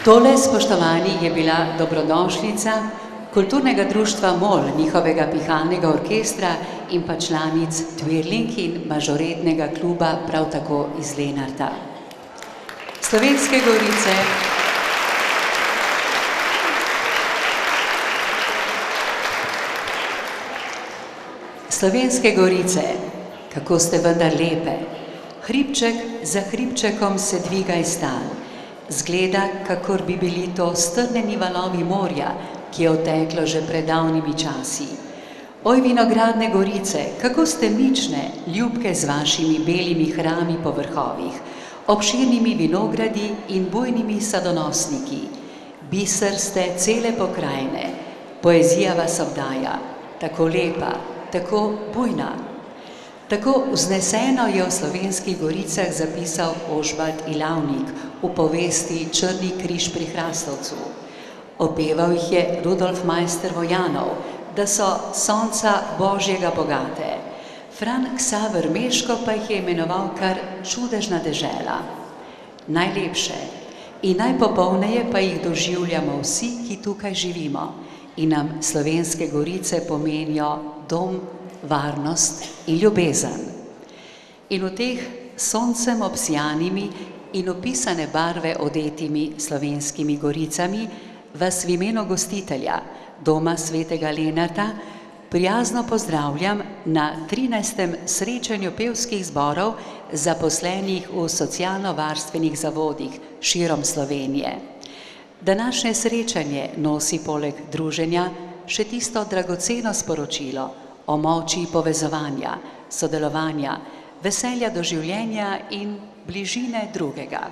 Tole, spoštovani, je bila dobrodošlica kulturnega društva MOL, njihovega pihalnega orkestra in pa članic Twirling in mažoretnega kluba prav tako iz Lenarta. Slovenske Gorice. Slovenske Gorice, kako ste vendar lepe. Hribček za hribčekom se dviga iz tal. Zgleda, kakor bi bili to strnjeni valovi morja, ki je oteklo že pred davnimi časi. Oj, vinogradne Gorice, kako ste mične, ljubke z vašimi belimi hrami po vrhovih, obširnimi vinogradi in bujnimi sadonosniki. Biser ste cele pokrajine, poezija vas obdaja, tako lepa, tako bujna. Tako vzneseno je v Slovenskih Goricah zapisal Ožbalt Ilavnik v povesti Črni križ pri Hrastovcu. Opeval jih je Rudolf Maister Vojanov, da so sonca Božjega bogate. Fran Ksaver Meško pa jih je imenoval kar čudežna dežela. Najlepše in najpopolneje pa jih doživljamo vsi, ki tukaj živimo in nam Slovenske Gorice pomenijo dom, varnost in ljubezen. In v teh soncem obsijanimi in opisane barve odetimi Slovenskimi Goricami vas v imenu gostitelja Doma svetega Lenarta prijazno pozdravljam na 13. srečanju pevskih zborov zaposlenih v socialno-varstvenih zavodih širom Slovenije. Današnje srečanje nosi poleg druženja še tisto dragoceno sporočilo o moči povezovanja, sodelovanja, veselja do življenja in bližine drugega.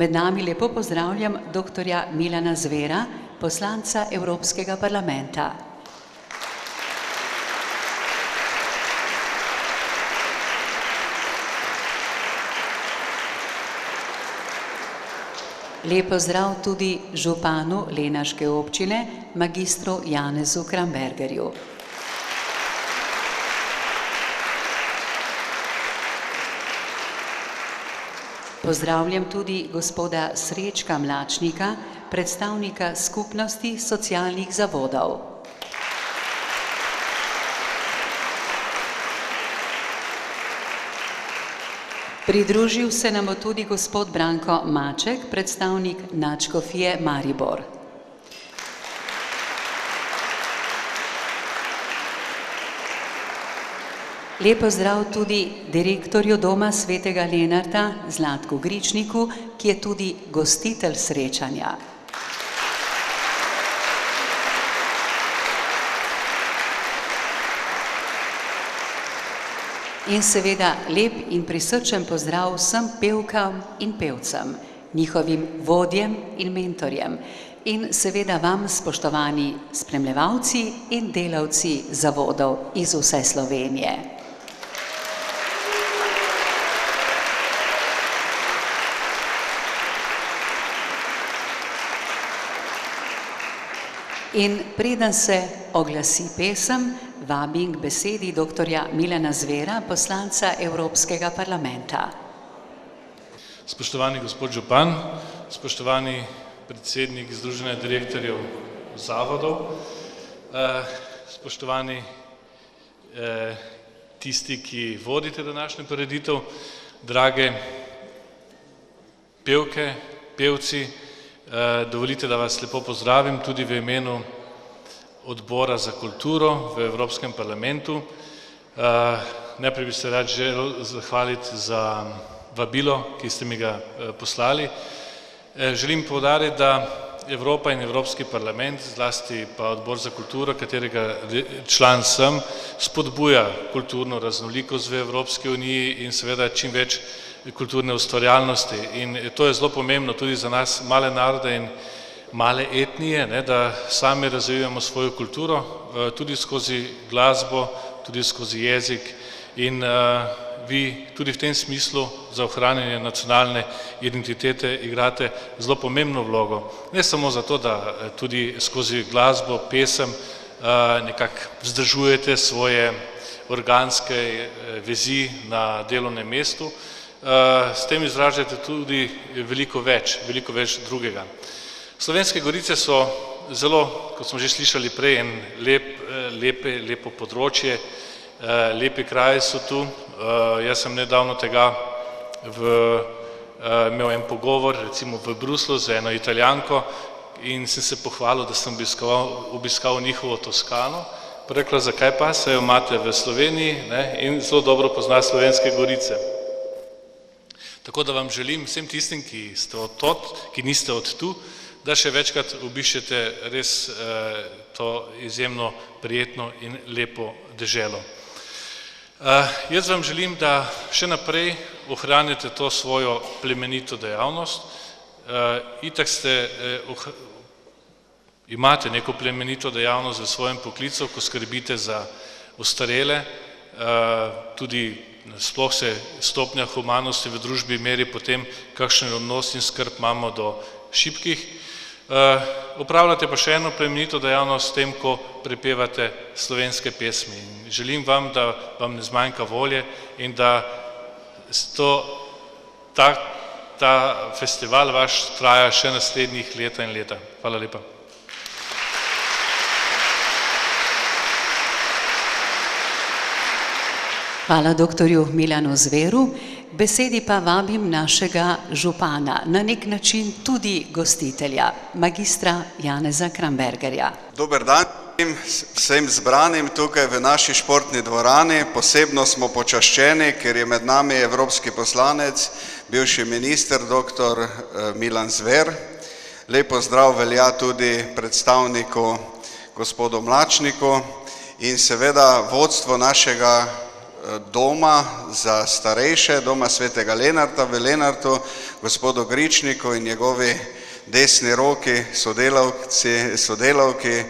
Med nami lepo pozdravljam dr. Milana Zvera, poslanca Evropskega parlamenta. Lep pozdrav tudi županu Lenarške občine, magistru Janezu Krambergerju. Pozdravljam tudi gospoda Srečka Mlačnika, predstavnika skupnosti socialnih zavodov. Pridružil se nam bo tudi gospod Branko Maček, predstavnik Nadškofije Maribor. Lep pozdrav tudi direktorju Doma svetega Lenarta, Zlatku Gričniku, ki je tudi gostitelj srečanja. In seveda lep in prisrčen pozdrav vsem pevkam in pevcem, njihovim vodjem in mentorjem in seveda vam, spoštovani spremljevalci in delavci zavodov iz vse Slovenije. In preden se oglasi pesem, vabim k besedi dr. Milana Zvera, poslanca Evropskega parlamenta. Spoštovani gospod župan, spoštovani predsednik Združenja direktorjev zavodov, spoštovani tisti, ki vodite današnjo prireditev, drage pevke, pevci, dovolite, da vas lepo pozdravim tudi v imenu Odbora za kulturo v Evropskem parlamentu. Najprej bi se rad želel zahvaliti za vabilo, ki ste mi ga poslali. Želim poudariti, da Evropa in Evropski parlament, zlasti pa Odbor za kulturo, katerega član sem, spodbuja kulturno raznolikost v Evropski uniji in seveda čim več kulturne ustvarjalnosti. In to je zelo pomembno tudi za nas, male narode in male etnije, da sami razvijamo svojo kulturo, tudi skozi glasbo, tudi skozi jezik in vi tudi v tem smislu za ohranjanje nacionalne identitete igrate zelo pomembno vlogo. Ne samo zato, da tudi skozi glasbo, pesem nekako vzdržujete svoje organske vezi na delovnem mestu, s tem izražate tudi veliko več drugega. Slovenske Gorice so zelo, kot smo že slišali prej, en lepo področje, lepi kraji so tu. Jaz sem nedavno tega imel en pogovor, recimo v Bruslu z eno Italijanko in sem se pohvalil, da sem obiskal njihovo Toskano. Rekla, zakaj pa, saj jo imate v Sloveniji, ne, in zelo dobro pozna Slovenske Gorice. Tako da vam želim vsem tistim, ki ste od tod, ki niste od tu, da še večkrat obiščete res to izjemno prijetno in lepo deželo. Jaz vam želim, da še naprej ohranite to svojo plemenito dejavnost. Itak imate neko plemenito dejavnost v svojem poklicu, ko skrbite za ostarele, tudi sploh se stopnja humanosti v družbi meri potem, kakšen odnos in skrb imamo do šibkih. Opravljate pa še eno plemenito dejavnost s tem, ko prepevate slovenske pesmi. Želim vam, da vam ne zmanjka volje in da ta festival vaš traja še naslednjih leta in leta. Hvala lepa. Hvala doktorju Milanu Zveru. Besedi pa vabim našega župana, na nek način tudi gostitelja, magistra Janeza Krambergerja. Dober dan vsem zbranim tukaj v naši športni dvorani. Posebno smo počaščeni, ker je med nami evropski poslanec, bivši minister dr. Milan Zver. Lep pozdrav velja tudi predstavniku gospodu Mlačniku in seveda vodstvo našega doma za starejše, doma svetega Lenarta v Lenartu, gospodu Gričniku in njegovi desni roki, sodelavki,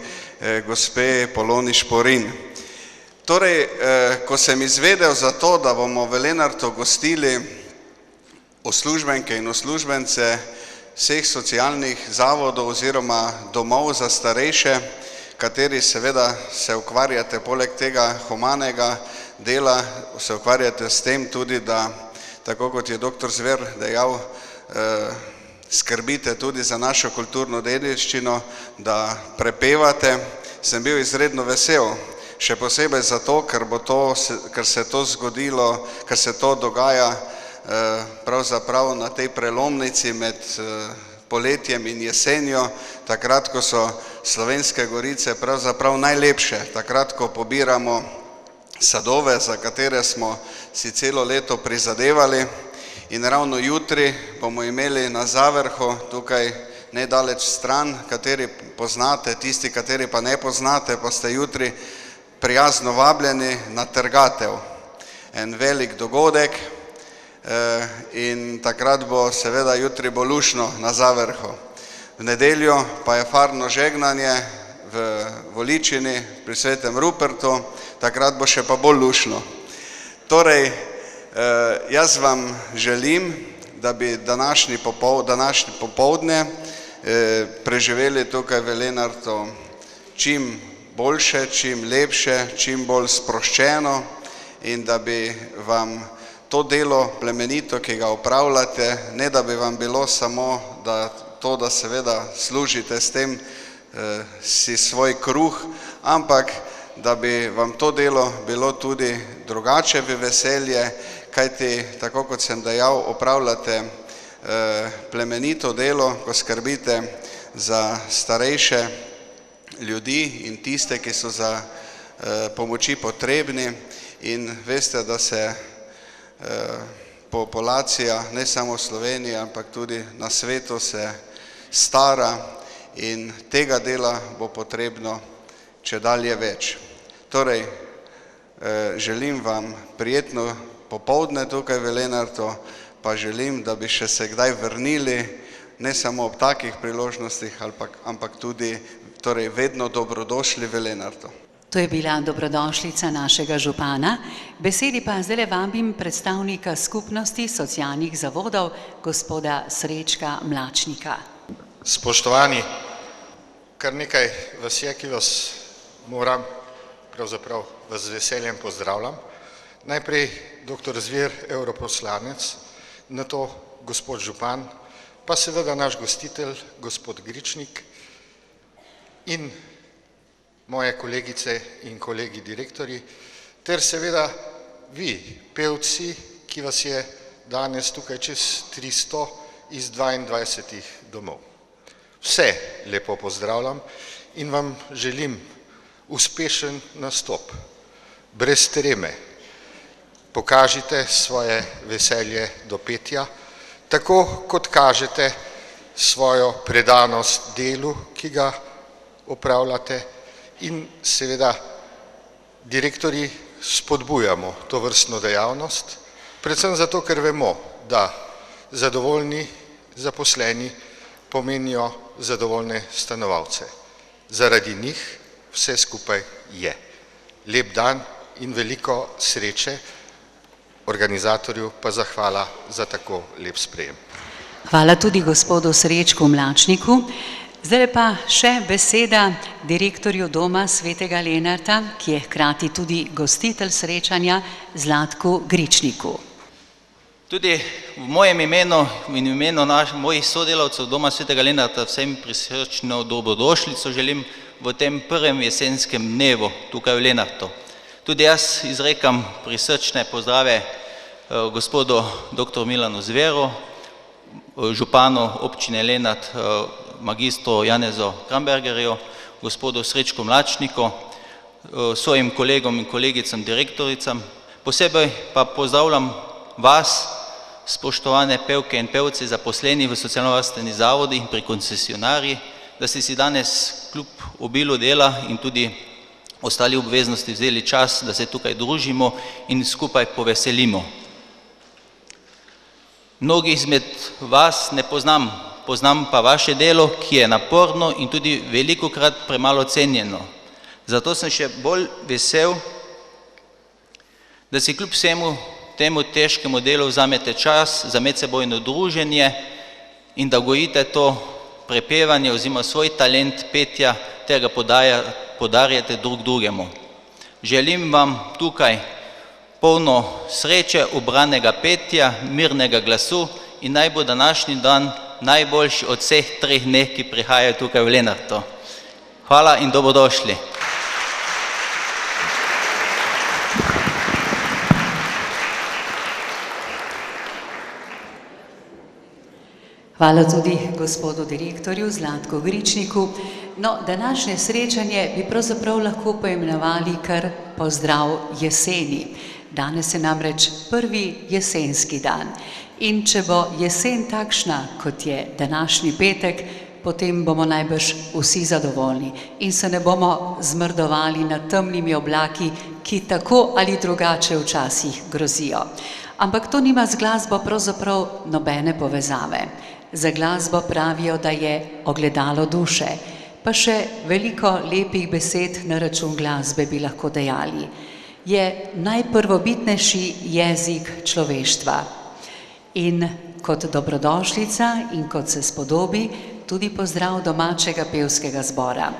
gospe Poloni Šporin. Torej, ko sem izvedel za to, da bomo v Lenartu gostili uslužbenke in uslužbence vseh socialnih zavodov oziroma domov za starejše, kateri seveda se ukvarjate poleg tega humanega dela, se ukvarjate s tem tudi, da, tako kot je dr. Zver dejal, skrbite tudi za našo kulturno dediščino, da prepevate. Sem bil izredno vesel, še posebej zato, ker se to zgodilo, ker se to dogaja pravzaprav na tej prelomnici med poletjem in jesenjo, takrat, ko so Slovenske Gorice pravzaprav najlepše, takrat, ko pobiramo sadove, za katere smo si celo leto prizadevali, in ravno jutri bomo imeli na Zavrhu, tukaj nedaleč stran, kateri poznate, tisti, kateri pa ne poznate, pa ste jutri prijazno vabljeni na trgatev. En velik dogodek in takrat bo seveda jutri bo luštno na Zavrhu. V nedeljo pa je farno žegnanje v Voličini pri Svetem Rupertu, takrat bo še pa bolj luštno. Torej, jaz vam želim, da bi današnji popoldne preživeli tukaj v Lenartu čim boljše, čim lepše, čim bolj sproščeno in da bi vam to delo plemenito, ki ga opravljate, ne da bi vam bilo samo to, da seveda služite s tem si svoj kruh, ampak da bi vam to delo bilo tudi drugače v veselje, kajti, tako kot sem dejal, opravljate plemenito delo, ko skrbite za starejše ljudi in tiste, ki so za pomoči potrebni, in veste, da se populacija ne samo v Sloveniji, ampak tudi na svetu se stara in tega dela bo potrebno čedalje več. Torej, želim vam prijetno popoldne tukaj v Lenartu, pa želim, da bi še se kdaj vrnili, ne samo ob takih priložnostih, ampak tudi torej vedno dobrodošli v Lenartu. To je bila dobrodošlica našega župana. Besedi pa zdaj vabim predstavnika skupnosti socialnih zavodov, gospoda Srečka Mlačnika. Spoštovani, kar nekaj vas je, ki vas moram, pravzaprav vas z veseljem pozdravljam. Najprej dr. Zver, europoslanec, nato gospod župan, pa seveda naš gostitelj, gospod Gričnik in moje kolegice in kolegi direktorji, ter seveda vi, pevci, ki vas je danes tukaj čez 300 iz 22 domov. Vse lepo pozdravljam in vam želim uspešen nastop, brez treme. Pokažite svoje veselje do petja, tako kot kažete svojo predanost delu, ki ga opravljate, in seveda direktorji spodbujamo to vrstno dejavnost, predvsem zato, ker vemo, da zadovoljni zaposleni pomenijo zadovoljne stanovalce. Zaradi njih vse skupaj je. Lep dan in veliko sreče, organizatorju pa zahvala za tako lep sprejem. Hvala tudi gospodu Srečku Mlačniku. Zdaj pa še beseda direktorju Doma svetega Lenarta, ki je hkrati tudi gostitelj srečanja, Zlatku Gričniku. Tudi v mojem imenu in v imenu mojih sodelavcev Doma svetega Lenarta vsem prisrčno dobrodošlico želim v tem prvem jesenskem dnevu tukaj v Lenartu. Tudi jaz izrekam prisrčne pozdrave gospodu dr. Milanu Zveru, županu občine Lenart, magistru Janezu Krambergerju, gospodu Srečku Mlačniku, svojim kolegom in kolegicam direktoricam. Posebej pa pozdravljam vas, spoštovane pevke in pevci, zaposleni v socialnovarstvenih zavodih in pri koncesionarjih, da ste si danes kljub obilu dela in tudi ostali obveznosti vzeli čas, da se tukaj družimo in skupaj poveselimo. Mnogi izmed vas ne poznam, poznam pa vaše delo, ki je naporno in tudi velikokrat premalo cenjeno. Zato sem še bolj vesel, da si kljub vsemu temu težkemu delu vzamete čas za medsebojno druženje in da gojite to prepevanje oziroma svoj talent petja ter ga podarjate drug drugemu. Želim vam tukaj polno sreče, ubranega petja, mirnega glasu in naj bo današnji dan najboljši od vseh 3 dneh, ki prihajajo tukaj v Lenartu. Hvala in dobrodošli. Hvala tudi gospodu direktorju Zlatku Gričniku. No, današnje srečanje bi pravzaprav lahko poimenovali kar pozdrav jeseni. Danes je namreč prvi jesenski dan. In če bo jesen takšna, kot je današnji petek, potem bomo najbrž vsi zadovoljni in se ne bomo zmrdovali nad temnimi oblaki, ki tako ali drugače včasih grozijo. Ampak to nima z glasbo pravzaprav nobene povezave. Za glasbo pravijo, da je ogledalo duše, pa še veliko lepih besed na račun glasbe bi lahko dejali. Je najprvobitnejši jezik človeštva. In kot dobrodošlica in kot se spodobi, tudi pozdrav domačega pevskega zbora.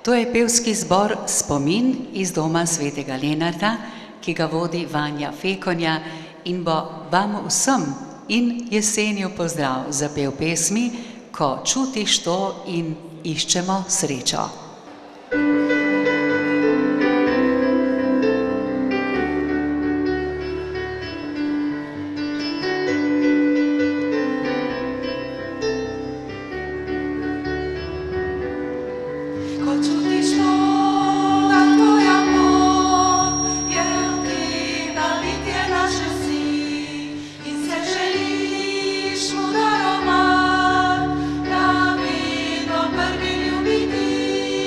To je pevski zbor Spomin iz Doma svetega Lenarta, ki ga vodi Vanja Fekonja in bo vam vsem in jesenju pozdrav zapel pesmi, Ko čutiš to in iščemo srečo. Prvi ljubiti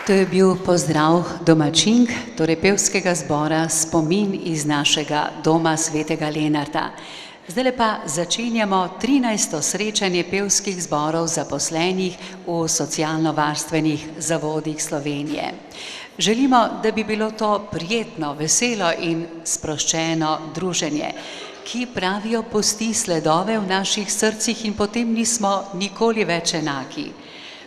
To je bil pozdrav domačink, torej pevskega zbora Spomin iz našega doma svetega Lenarta. Zdaj pa začenjamo 13. srečanje pevskih zborov zaposlenih v socialno-varstvenih zavodih Slovenije. Želimo, da bi bilo to prijetno, veselo in sproščeno druženje, ki pravijo pusti sledove v naših srcih in potem nismo nikoli več enaki.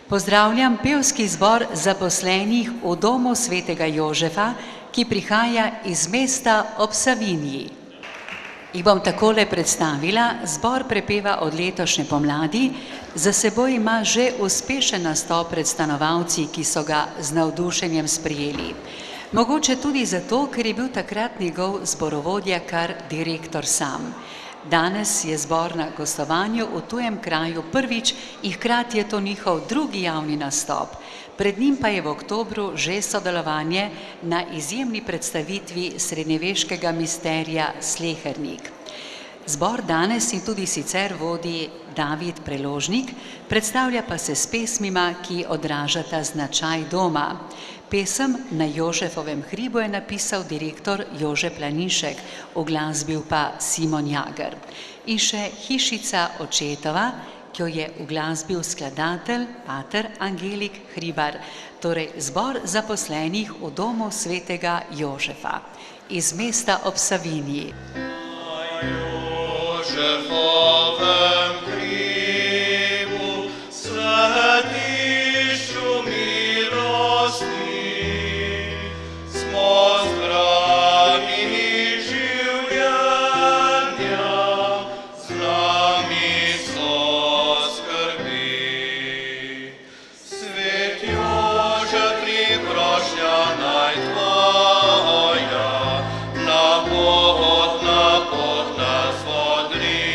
Pozdravljam pevski zbor zaposlenih v domu svetega Jožefa, ki prihaja iz mesta ob Savinji. Jih bom takole predstavila, zbor prepeva od letošnje pomladi, za seboj ima že uspešen nastop pred stanovalci, ki so ga z navdušenjem sprejeli. Mogoče tudi zato, ker je bil takrat njegov zborovodja kar direktor sam. Danes je zbor na gostovanju v tujem kraju prvič in hkrati je to njihov drugi javni nastop. Pred njim pa je v oktobru že sodelovanje na izjemni predstavitvi srednjeveškega misterija Slehernik. Zbor danes in tudi sicer vodi David Preložnik, predstavlja pa se s pesmima, ki odražata značaj doma. Pesem Na Jožefovem hribu je napisal direktor Jože Planinšek, uglasbil pa Simon Jager. In še Hišica očetova, ki jo je uglasbil skladatelj pater Angelik Hribar, torej zbor zaposlenih v domu svetega Jožefa iz mesta ob Savinji. Jožefovem hribu, svetišču milosti, smo zbrani življenja, z nami so skrbi. Svet Jožef, priprošnja naj tvoja, na pot nas vodri.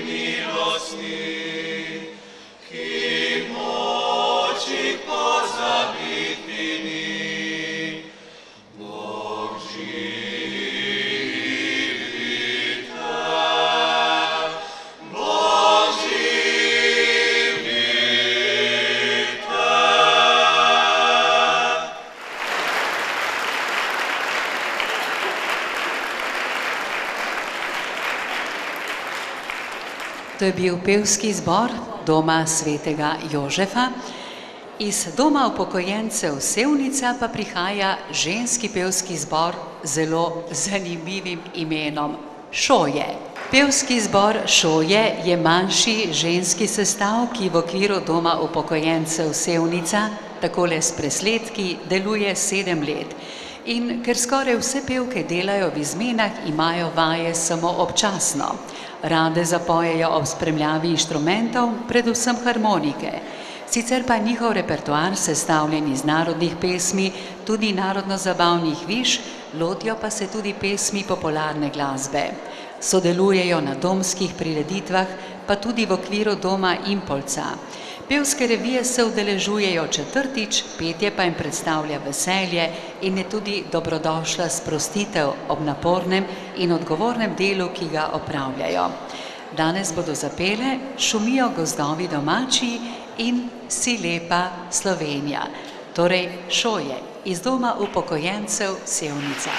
milostni, ki moči pozabiti ni. Bog živite, Bog živite. To je bil pevski zbor Doma svetega Jožefa. Iz Doma upokojencev Sevnica pa prihaja ženski pevski zbor z zelo zanimivim imenom Šoje. Pevski zbor Šoje je manjši ženski sestav, ki v okviru Doma upokojencev Sevnica, takole s presledki, deluje 7 let. In ker skoraj vse pevke delajo v izmenah, imajo vaje samo občasno. Rade zapojejo ob spremljavi inštrumentov, predvsem harmonike. Sicer pa njihov repertoar, sestavljen iz narodnih pesmi, tudi narodno-zabavnih viž, lotijo pa se tudi pesmi popularne glasbe. Sodelujejo na domskih prireditvah, pa tudi v okviru Doma Impolca. Pevske revije se udeležujejo 4., petje pa jim predstavlja veselje in je tudi dobrodošla sprostitev ob napornem in odgovornem delu, ki ga opravljajo. Danes bodo zapele Šumijo gozdovi domači in Si lepa Slovenija, torej Šoje iz Doma upokojencev Sevnica.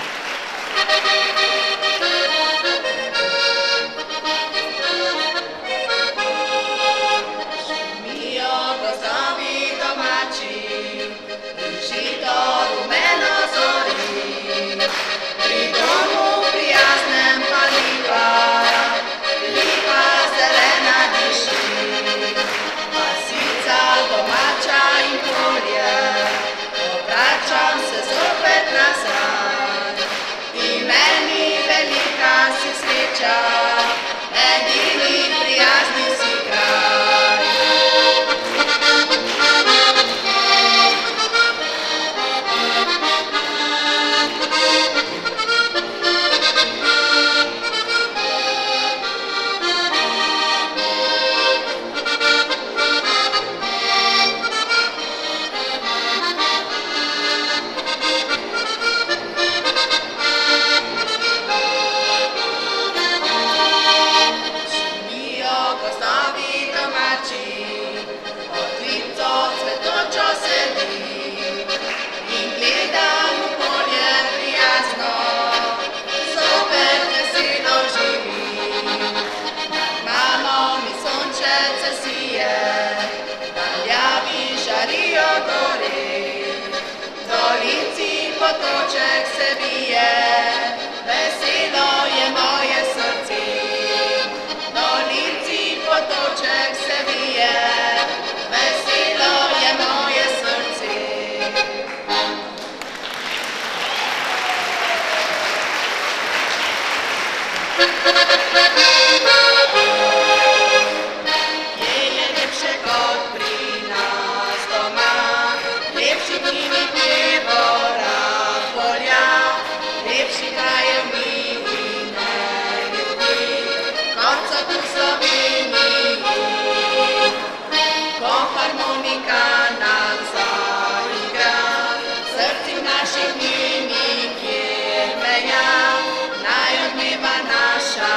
Potoček se bije, veselo je moje srce. Dolinci potoček se bije, veselo je moje srce. Je lepše kot pri nas doma, lepši knjigi pevora. Lepši krajev mi ne ljudi, kot so tu v Sloveniji. Ko harmonika nam zaigra, srci naših ni nikjer meja, naj odmeva naša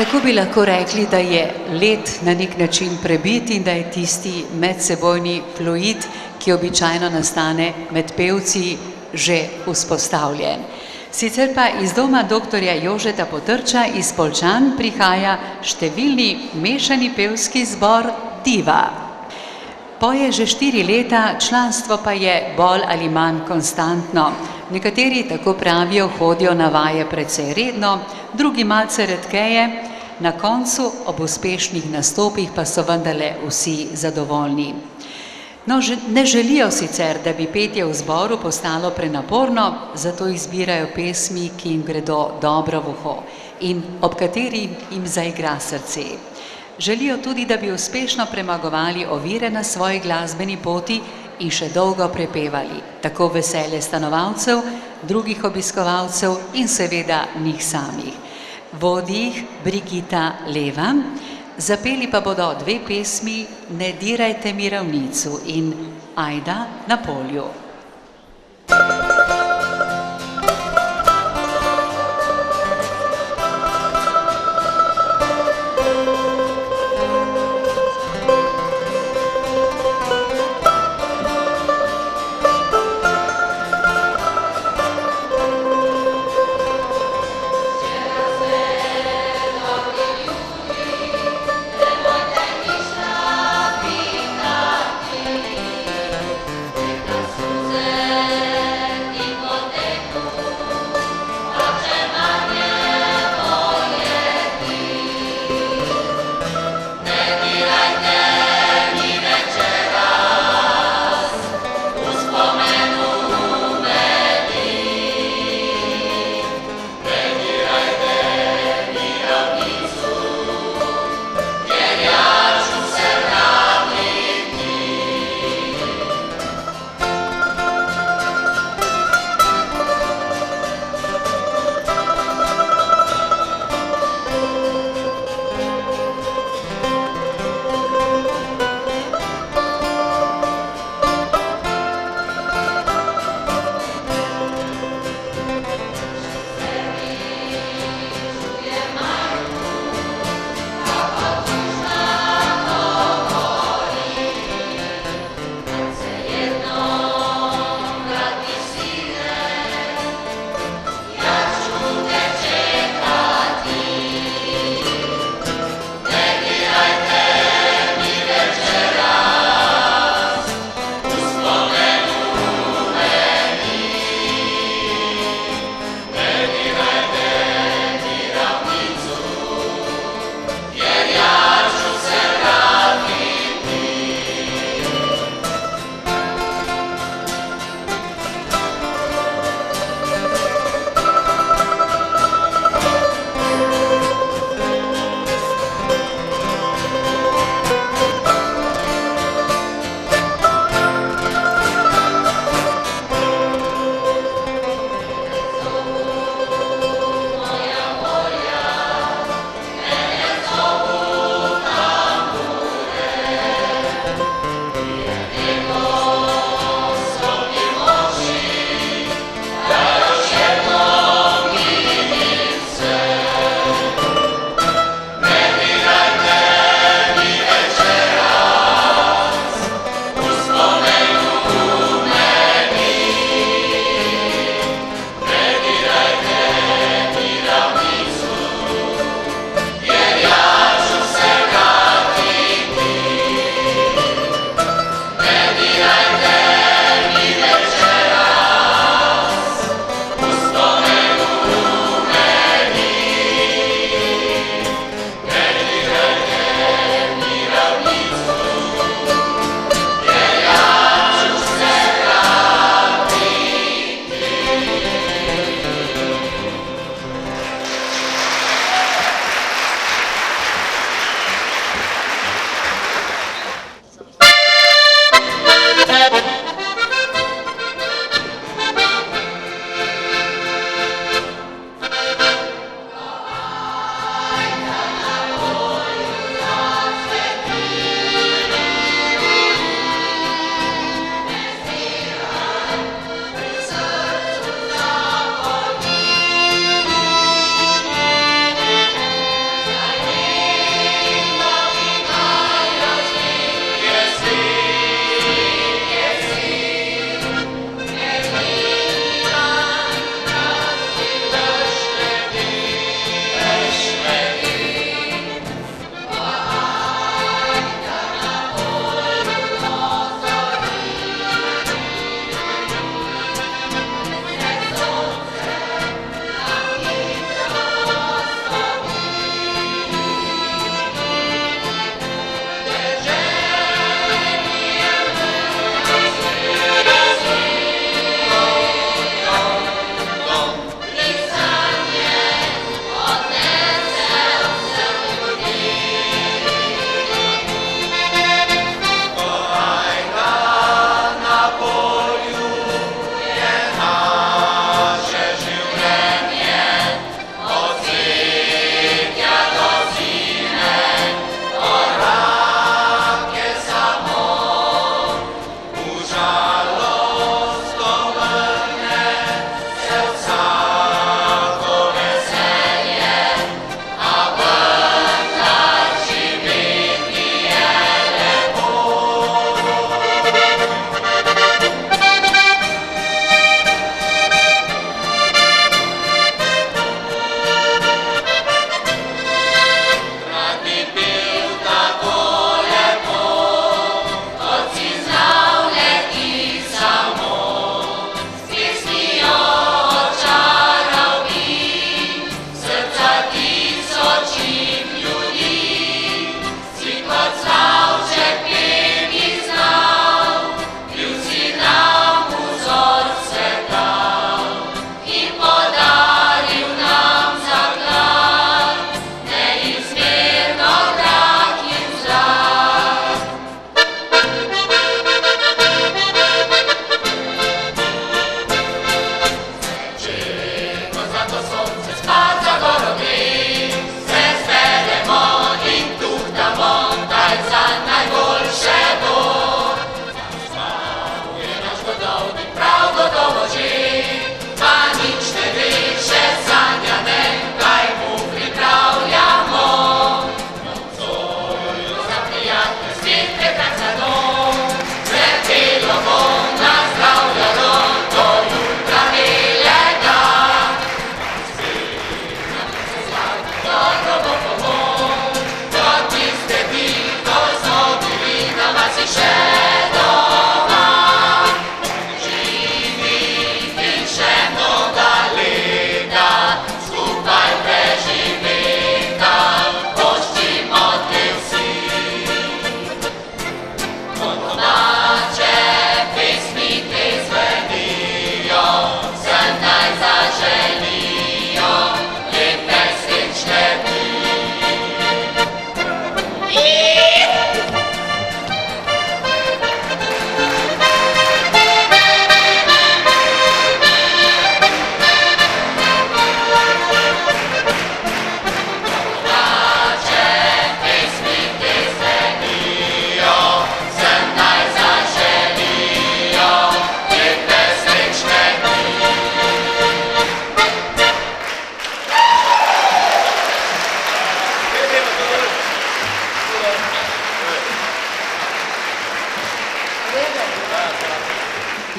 Tako bi lahko rekli, da je led na nek način prebit in da je tisti medsebojni fluid, ki običajno nastane med pevci, že vzpostavljen. Sicer pa iz doma doktorja Jožeta Potrča iz Poljčan prihaja številni mešani pevski zbor Diva. Poje že 4 leta, članstvo pa je bolj ali manj konstantno. Nekateri, tako pravijo, hodijo na vaje precej redno, drugi malce redkeje, na koncu ob uspešnih nastopih pa so vendarle vsi zadovoljni. No, ne želijo sicer, da bi petje v zboru postalo prenaporno, zato izbirajo pesmi, ki jim gredo dobro v uho in ob kateri jim zaigra srce. Želijo tudi, da bi uspešno premagovali ovire na svoji glasbeni poti in še dolgo prepevali, tako veselje stanovalcev, drugih obiskovalcev in seveda njih samih. Vodi jih Brigita Leva, zapeli pa bodo 2 pesmi Ne dirajte mi ravnicu in Ajda na polju. Thank you.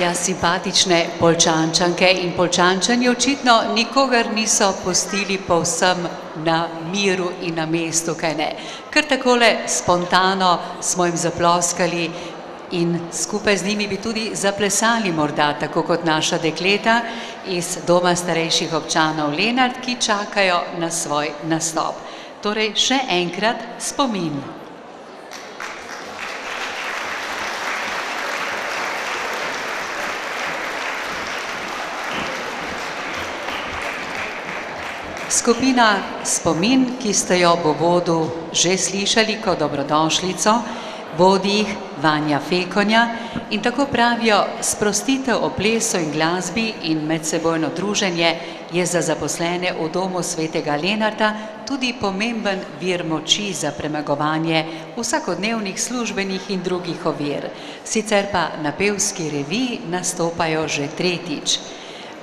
Ja, simpatične Poljčančanke in Poljčančani očitno nikogar niso pustili povsem na miru in na mestu, kaj ne. Ker takole spontano smo jim zaploskali in skupaj z njimi bi tudi zaplesali morda, tako kot naša dekleta iz Doma starejših občanov Lenart, ki čakajo na svoj nastop. Torej, še enkrat spomin. Skupina Spomin, ki ste jo v uvodu že slišali kot dobrodošlico, vodi jih Vanja Fekonja in tako pravijo, sprostitev o plesu in glasbi in medsebojno druženje je za zaposlene v Domu svetega Lenarta tudi pomemben vir moči za premagovanje vsakodnevnih službenih in drugih ovir. Sicer pa na pevski reviji nastopajo že tretjič.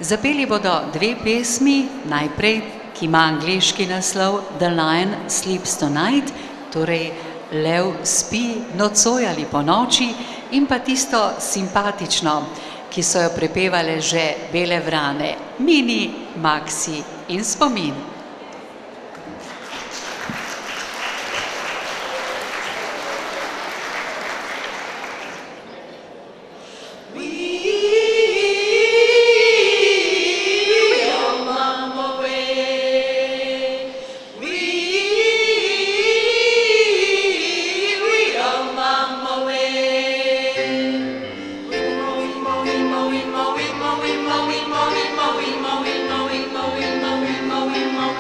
Zapeli bodo dve pesmi, najprej ki ima angleški naslov The Lion Sleeps Tonight, torej lev spi nocoj ali ponoči, in pa tisto simpatično, ki so jo prepevale že Bele vrane, Mini, Maxi in Spomin. Mo,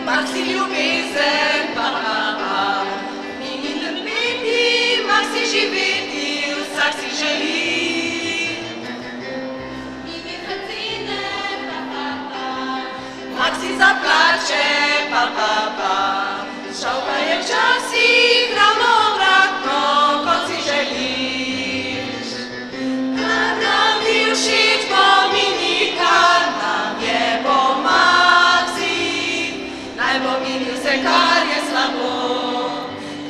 Maxi ljubezen, pa, mini trpeti, maxi živeti, vsak si želi. Mini srcine, Maxi zaplače, pa, žal pa je včasih ravno obratno, kot si želiš. Kar nam ni všeč, bo mini, kar nam je bo Maxi. Naj bo mini vse, kar je slabo,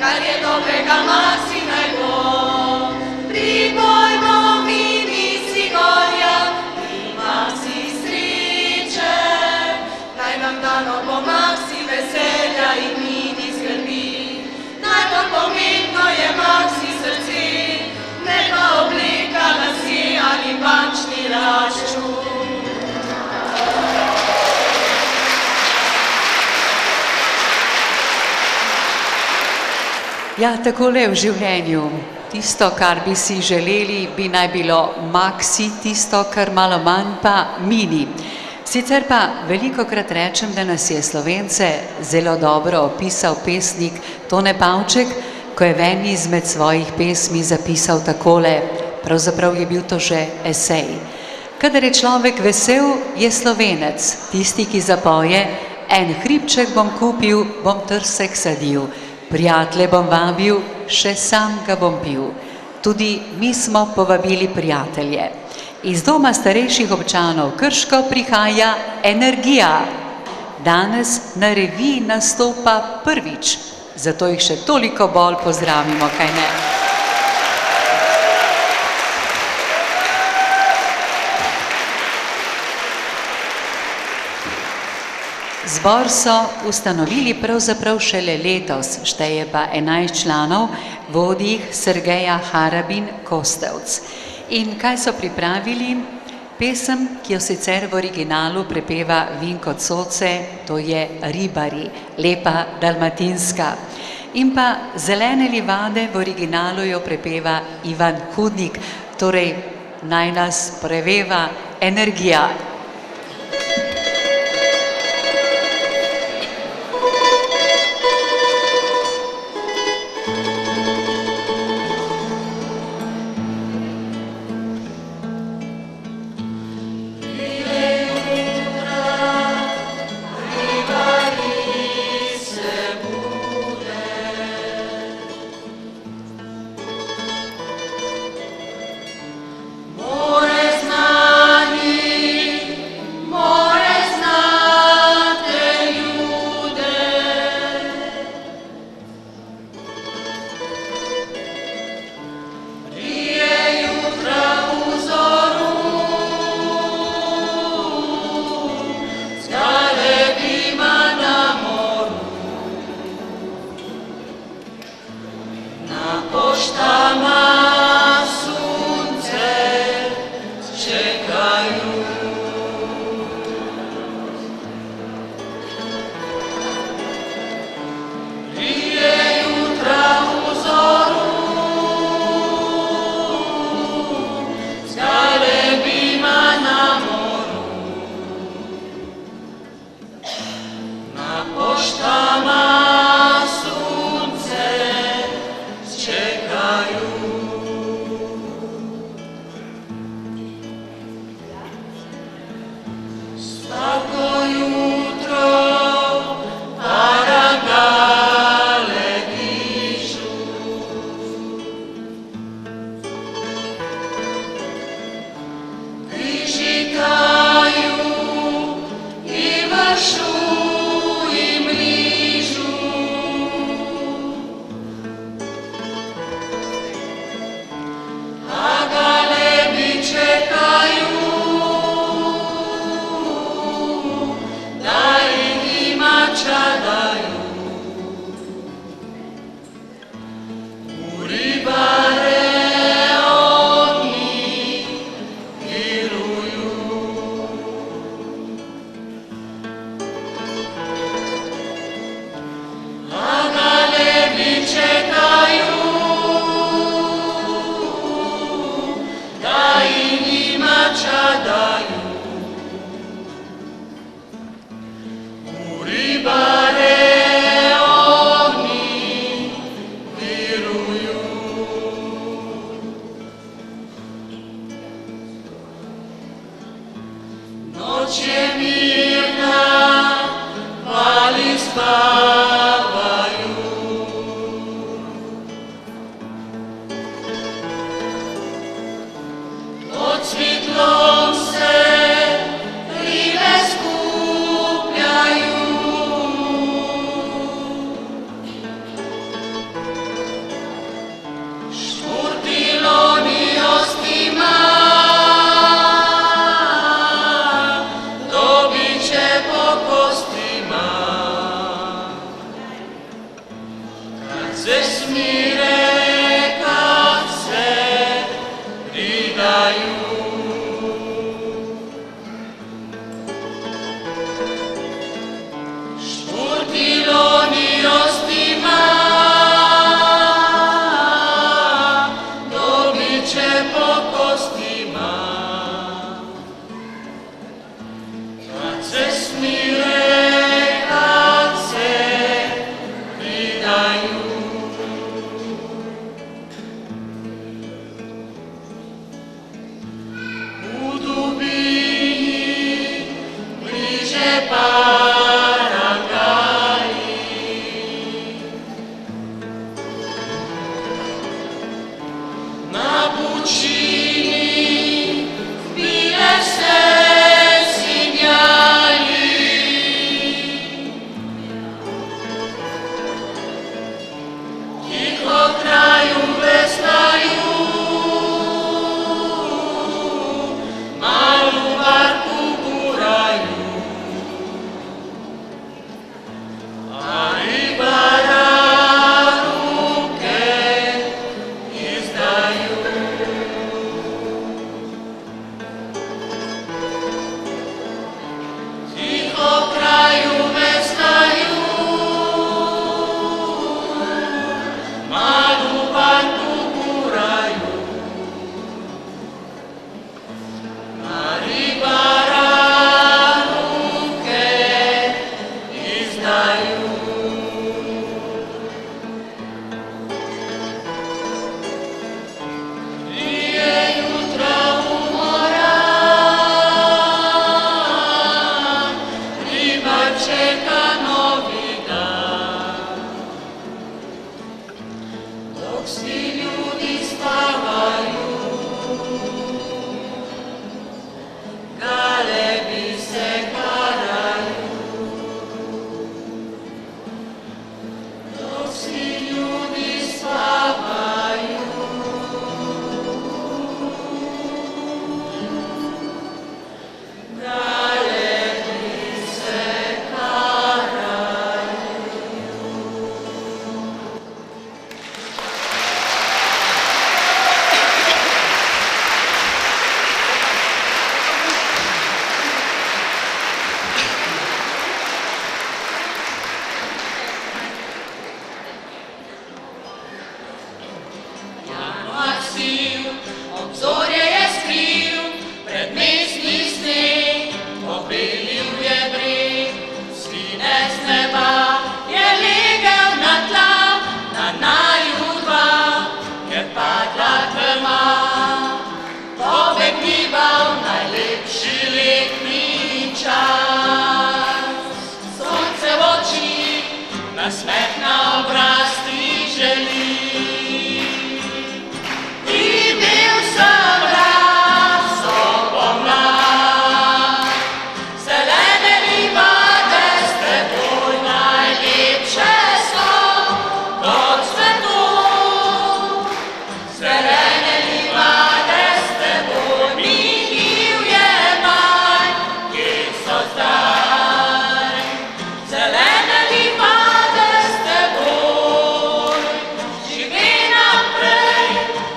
kar je dobrega, Maxi naj bo. Pripojmo mini si gorja in Maxi sreče. Naj nam dano bo Maxi veselja in mini skrbi. Najbolj pomembno je Maxi srce, ne pa obleka, lasje ali bančni račun. Ja, takole v življenju. Tisto, kar bi si želeli, bi naj bilo Maxi, tisto, kar malo manj pa mini. Sicer pa velikokrat rečem, da nas je Slovence zelo dobro opisal pesnik Tone Pavček, ko je v eni izmed svojih pesmi zapisal takole, pravzaprav je bil to že esej. Kadar je človek vesel, je Slovenec, tisti, ki zapoje, en hribček bom kupil, bom trsek sadil, prijatelje bom vabil, še sam ga bom pil. Tudi mi smo povabili prijatelje. Iz Doma starejših občanov Krško prihaja Energija. Danes na reviji nastopa prvič, zato jih še toliko bolj pozdravimo, kaj ne? Zbor so ustanovili pravzaprav šele letos, šteje pa 11 članov, vodi jih Sergeja Harabin Kostevc. In kaj so pripravili? Pesem, ki jo sicer v originalu prepeva Vinko Coce, to je Ribari, lepa dalmatinska. In pa Zelene livade, v originalu jo prepeva Ivan Hudnik, torej naj nas preveva Energija. More znani spavajú. Pod svitlom se rive skupljajú. Šturtiloni ostima, dobiće po kostima. Kad se smire, kad se pridaju. Šturtiloni ostima, dobiće po kostima. Kad se smire, kad se pridaju. U dubini bliže paragaji. Na pučini bile se sinjali. Tiho kraju veslaju, malu barku guraju. A ribara ruke izdaju. Tiho kraju veslaju, malu barku guraju. A ribara ruke izdaju. Prije jutra umoran, ribar čeka novi dan. Dok svi ljudi spavaju, galebi se karaju. Dok svi ljudi spavaju, galebi se karaju. Januar siv, obzorje je skril, predmestni sneg obelil je breg. Svinec neba je legel na tla, na naju dva, ker padla tema. Pobegnival najlepši letni čas. Sonce v oči, nasmeh na obraz ti želi. Imel sem rad vso pomlad, zelene livade s teboj najlepše so kot cvetov. Zelene livade s teboj minil je maj, kje so zdaj? Zelene livade s teboj, živi naprej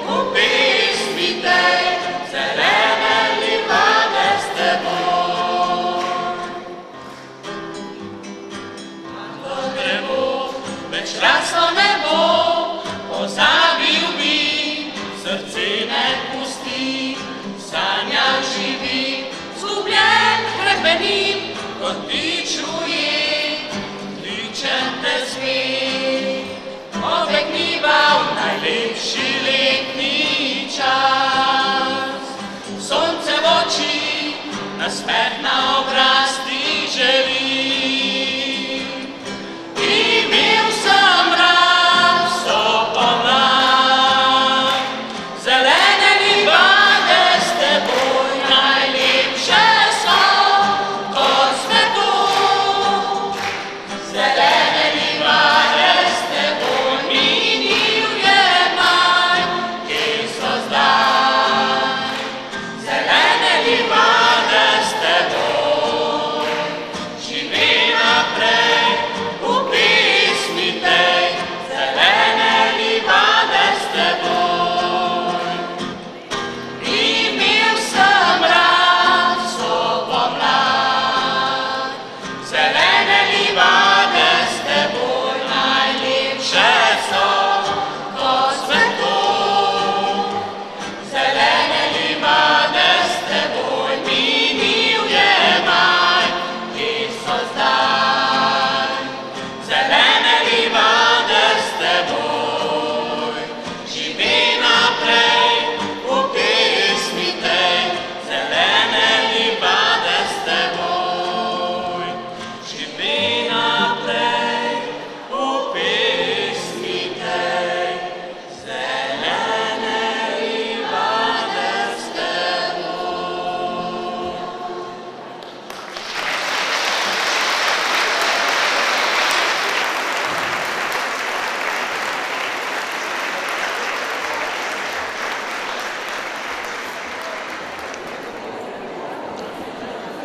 v pesmi tej. Zelene livade s teboj. To drevo več raslo ne bo, pozabil bi, srce ne pusti, v sanjah živi, zgubljen hrepenim, kot ti čuje, kličem te smeh. Pobegniva v najlepši letni čas. Sonce v oči, nasmeh na obraz ti želi.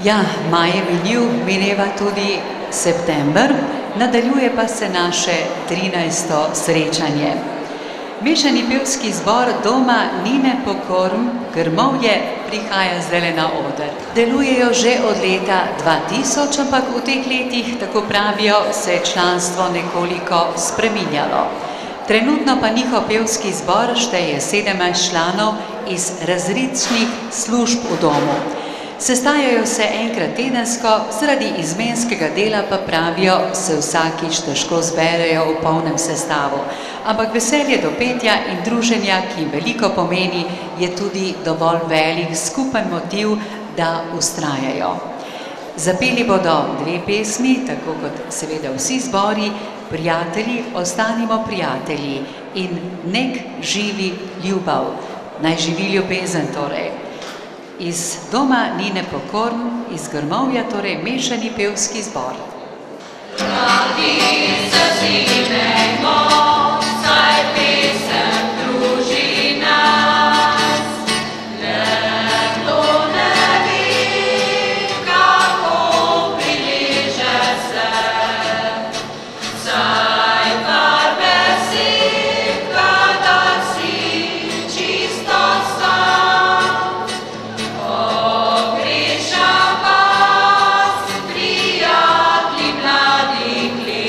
Ja, maj je minil, mineva tudi september, nadaljuje pa se naše 13. srečanje. Mešani pevski zbor Doma Nine Pokorm Grmovje prihaja zdajle na oder. Delujejo že od leta 2000, ampak v teh letih, tako pravijo, se je članstvo nekoliko spreminjalo. Trenutno pa njihov pevski zbor šteje 17 članov iz različnih služb v domu. Sestajajo se enkrat tedensko, zaradi izmenskega dela pa pravijo, se vsakič težko zberejo v polnem sestavu. Ampak veselje do petja in druženja, ki jim veliko pomeni, je tudi dovolj velik skupen motiv, da vztrajajo. Zapeli bodo 2 pesmi, tako kot seveda vsi zbori, Prijatelji, ostanimo prijatelji in Nek živi ljubav. Naj živi ljubezen torej. Iz Doma Nine Pokorm, iz Grmovja, torej mešani pevski zbor. Radi se zimejmo, saj pesem druži nas. Nekdo ne ve, kako približe se, saj par besed, kadar si čisto sam. Pogrešam vas, prijatelji mladih let.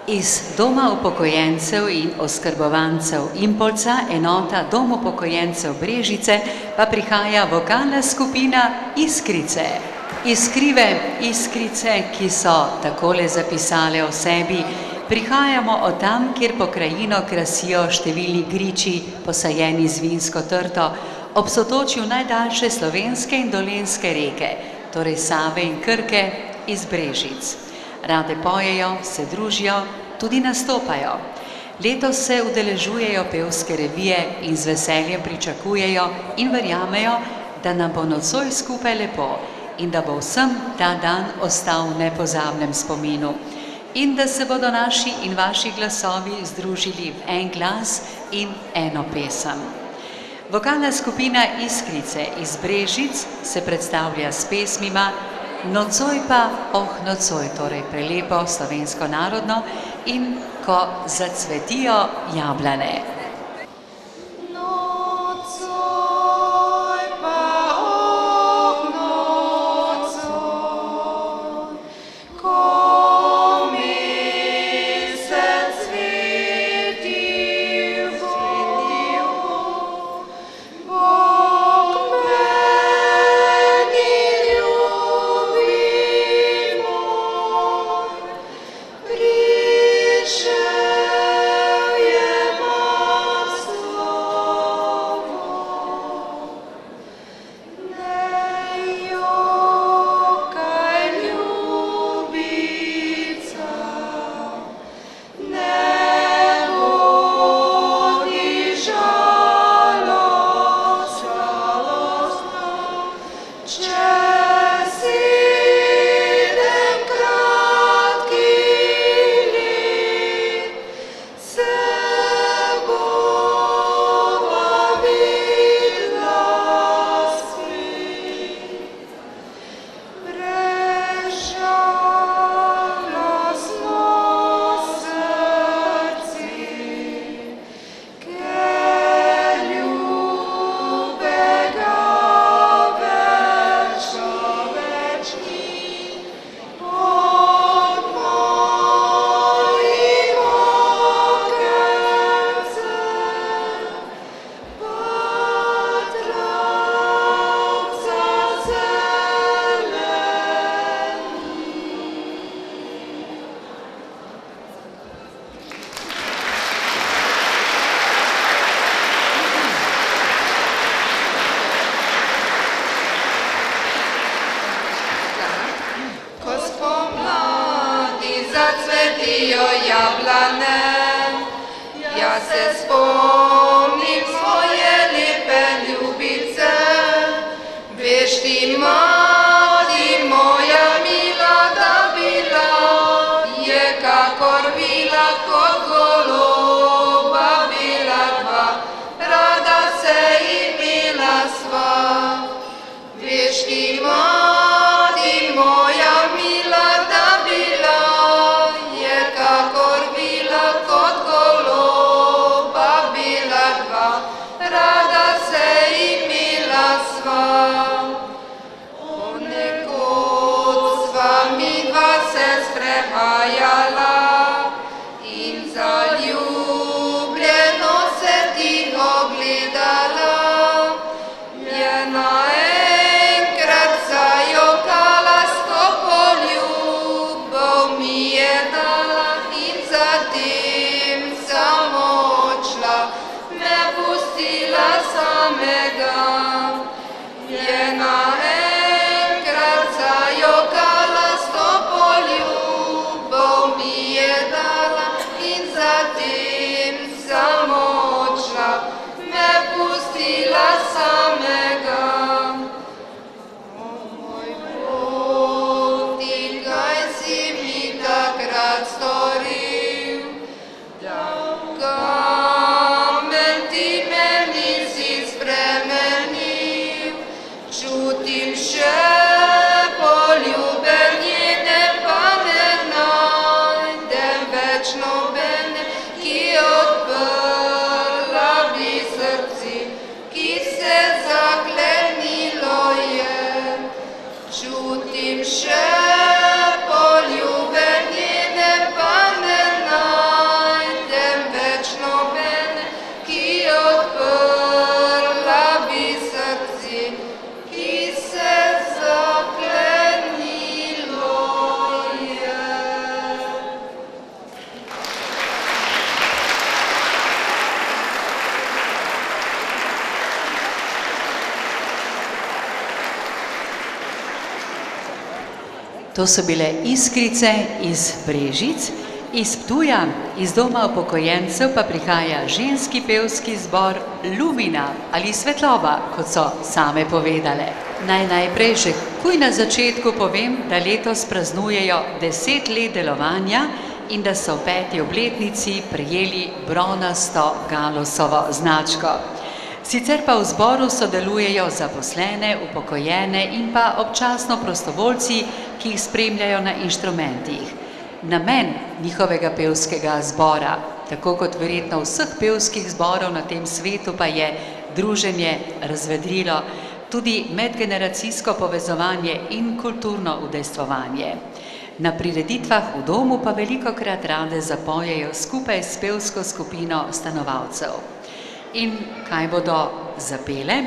Iz Doma upokojencev in oskrbovancev Impolca, enota Dom upokojencev Brežice, pa prihaja vokalna skupina Iskrice. Iskrive, iskrice, ki so takole zapisale o sebi: prihajamo od tam, kjer pokrajino krasijo številni griči, posajeni z vinsko trto, ob sotočju najdaljše slovenske in dolenjske reke, torej Save in Krke, iz Brežic. Rade pojejo, se družijo, tudi nastopajo. Letos se udeležujejo pevske revije in z veseljem pričakujejo in verjamejo, da nam bo nocoj skupaj lepo in da bo vsem ta dan ostal v nepozabnem spominu. In da se bodo naši in vaši glasovi združili v en glas in eno pesem. Vokalna skupina Iskrice iz Brežic se predstavlja s pesmima Nocoj pa, oh nocoj, torej prelepo slovensko narodno, in Ko zacvetijo jablane. Zacvetijo jablane, ja se spomnim svoje lepe ljubice, veš ti, mati moja mila, da bila je kakor vila, kot goloba bila dva, rada se imela sva, veš ti, mati moja mila, da bila kot goloba bila dva, rada se imela sva. Ponekod sva midva se sprehajala in zaljubljeno se tiho gledala, je naenkrat zajokala, skopo ljubov mi je dala. Zatem samo odšla, me pustila samega, je naenkrat zajokala, stopo ljubov mi je dala in zatem samo odšla, me pustila samega. O moj Bog, ti kaj si mi takrat storil? Kamen ti me nisi spremenil, čuti To so bile Iskrice iz Brežic, iz Ptuja, iz doma upokojencev pa prihaja ženski pevski zbor Lumina ali Svetloba, kot so same povedale. Naj najprej že kuj na začetku povem, da letos praznujejo 10 let delovanja in da so v 5. obletnici prejeli bronasto Galosovo značko. Sicer pa v zboru sodelujejo zaposlene, upokojene in pa občasno prostovoljci, ki jih spremljajo na inštrumentih. Namen njihovega pevskega zbora, tako kot verjetno vseh pevskih zborov na tem svetu, pa je druženje, razvedrilo, tudi medgeneracijsko povezovanje in kulturno udejstvovanje. Na prireditvah v domu pa velikokrat rade zapojejo skupaj s pevsko skupino stanovalcev. In kaj bodo zapele?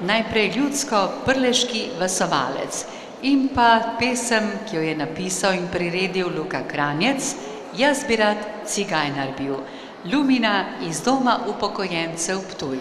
Najprej ljudsko Prleški vasovalec in pa pesem, ki jo je napisal in priredil Luka Kranjec, Jaz bi rad cigajnar bil. Lumina iz doma upokojencev Ptuj.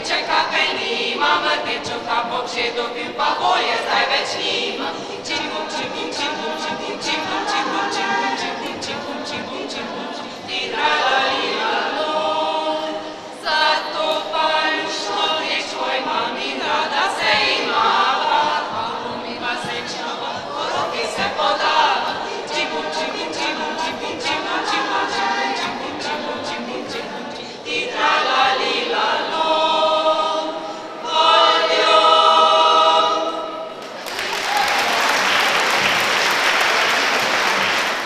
Če kapeni, mama, te čuka po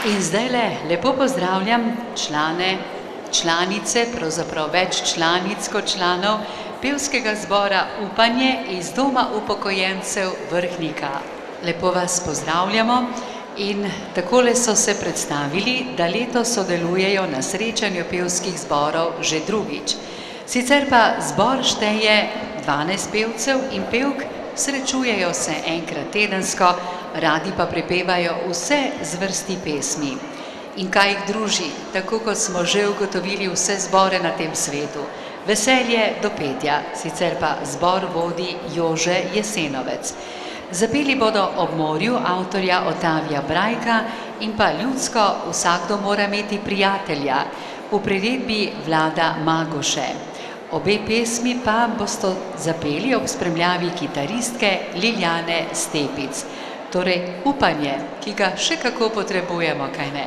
In zdajle lepo pozdravljam člane, članice, pravzaprav več članic kot članov pevskega zbora Upanje iz Doma upokojencev Vrhnika. Lepo vas pozdravljamo in takole so se predstavili, da letos sodelujejo na srečanju pevskih zborov že drugič. Sicer pa zbor šteje 12 pevcev in pevk, srečujejo se enkrat tedensko, radi pa prepevajo vse zvrsti pesmi. In kaj jih druži, tako kot smo že ugotovili vse zbore na tem svetu? Veselje do petja, sicer pa zbor vodi Jože Jesenovec. Zapeli bodo Ob morju avtorja Otavija Brajka in pa ljudsko Vsakdo mora imeti prijatelja v priredbi Vlada Magoše. Obe pesmi pa boste zapeli ob spremljavi kitaristke Liljane Stepic. Torej upanje, ki ga še kako potrebujemo, kaj ne?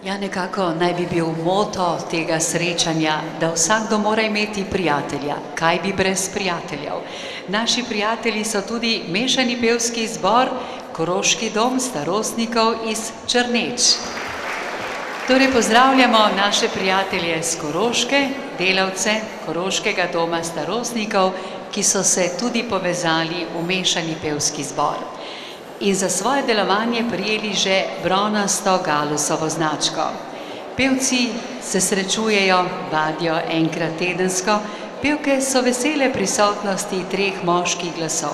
Ja, nekako naj bi bil moto tega srečanja, da vsakdo mora imeti prijatelja. Kaj bi brez prijateljev? Naši prijatelji so tudi mešani pevski zbor, Koroški dom starostnikov iz Črneč. Torej pozdravljamo naše prijatelje z Koroške, delavce Koroškega doma starostnikov, ki so se tudi povezali v mešani pevski zbor. In za svoje delovanje prijeli že bronasto Galusovo značko. Pevci se srečujejo, vadijo enkrat tedensko, pevke so vesele prisotnosti 3 moških glasov.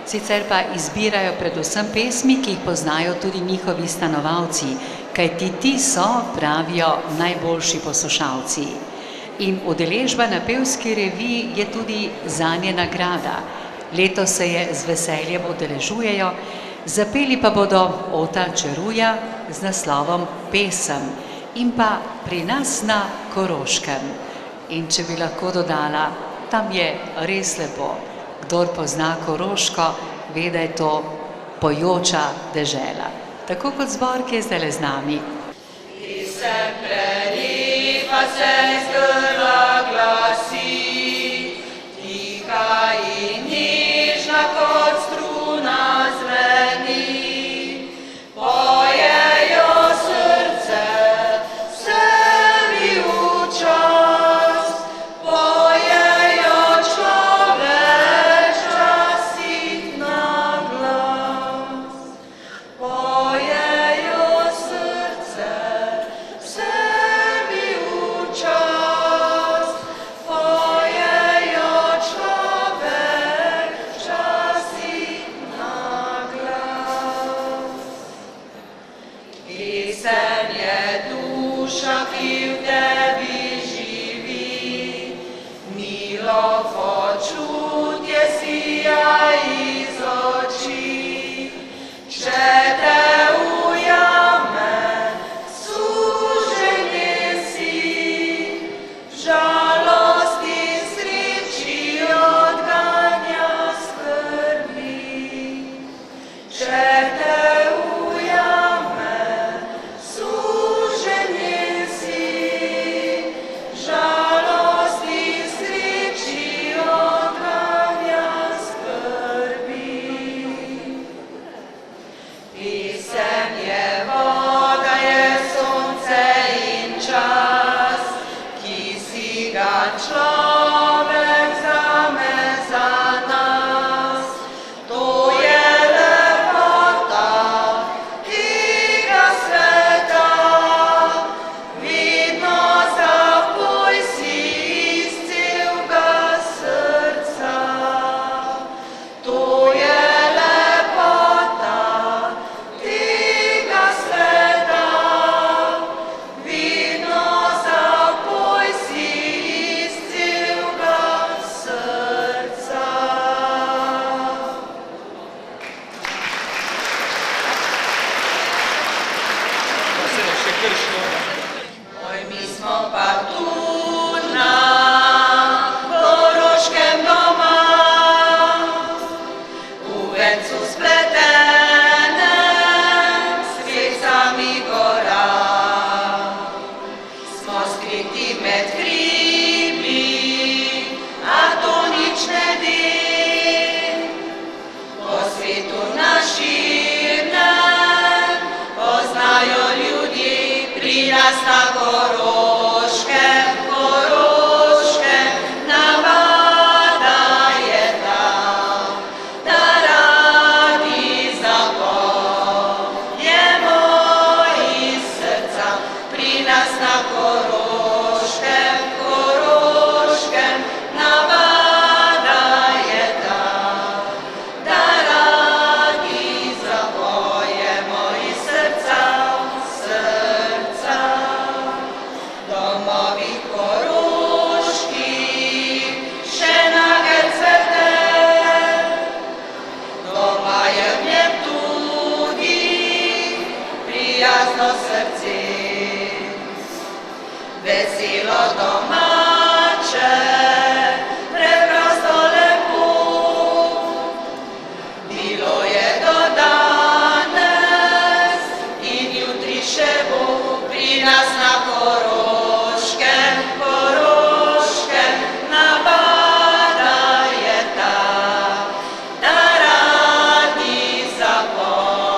Sicer pa izbirajo predvsem pesmi, ki jih poznajo tudi njihovi stanovalci, kajti ti so, pravijo, najboljši poslušalci. In udeležba na pevski reviji je tudi zanje nagrada. Letos se je z veseljem udeležujejo, zapeli pa bodo Ota Čeruja z naslovom Pesem in pa Pri nas na Koroškem. In če bi lahko dodala, tam je res lepo. Kdor pozna Koroško, ve, da je to pojoča dežela. Tako kot zbor, ki je zdaj z nami. Pesem preliva se z grla glasi, tiha in nižna kot struna zveni, pojejo srce sebi v čas, pojejo človek časih na glas, pojejo srce sebi v čas, pojejo človek časih na glas. Pesem je duša, ki v tebi živi, milo počutje sija iz oči. Če te ujame suženje si, žalosti sreči odganja skrbi. Če te ujame suženje si, žalosti sreči odganja skrbi. Pesem je voda, je sonce in čas, ki si ga človek vzame za nas. To je lepota tega sveta, vidno zapoj si iz celega srca. To je lepota tega sveta, vidno zapoj si iz celega srca. Oj, mi smo pa tu na Koroškem doma, v vencu spletenem s svecami gora. Smo skriti med hribi, a to nič ne de. Po svetu naširnem poznajo ljudje, pri nas na Koroškem, Koroškem, navada je tam, da radi zapojemo iz srca. Pri nas na Koroškem, Koroškem, navada je tam, da radi zapojemo iz srca, srca. Domovi koroški še nagel cvete, doma je v njem tudi prijazno srce. Veselo domače, preprosto lepo, bilo je do danes in jutri še bo. Pri nas na Koroškem, Koroškem, navada je ta, da radi zapojemo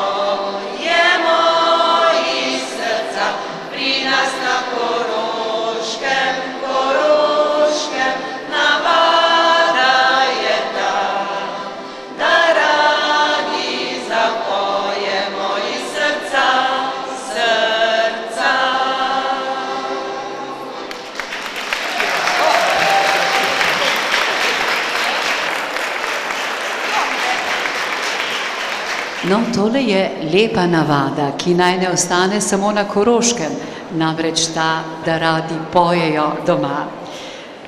No, tole je lepa navada, ki naj ne ostane samo na Koroškem, namreč ta, da radi pojejo doma.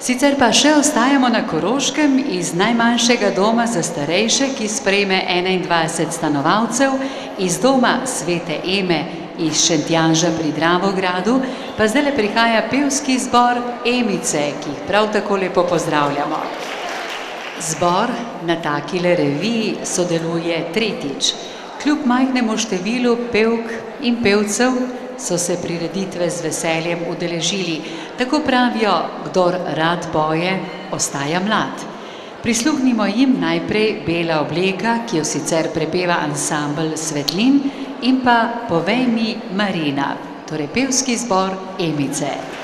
Sicer pa še ostajamo na Koroškem iz najmanjšega doma za starejše, ki sprejme 21 stanovalcev, iz doma Svete Eme iz Šentjanža pri Dravogradu, pa zdajle prihaja pevski zbor Emice, ki jih prav tako lepo pozdravljamo. Zbor na takile reviji sodeluje tretjič. Kljub majhnemu številu pevk in pevcev so se prireditve z veseljem udeležili. Tako pravijo, kdor rad poje, ostaja mlad. Prisluhnimo jim najprej Bela obleka, ki jo sicer prepeva ansambel Svetlin, in pa Povej mi Marina, torej pevski zbor Emice.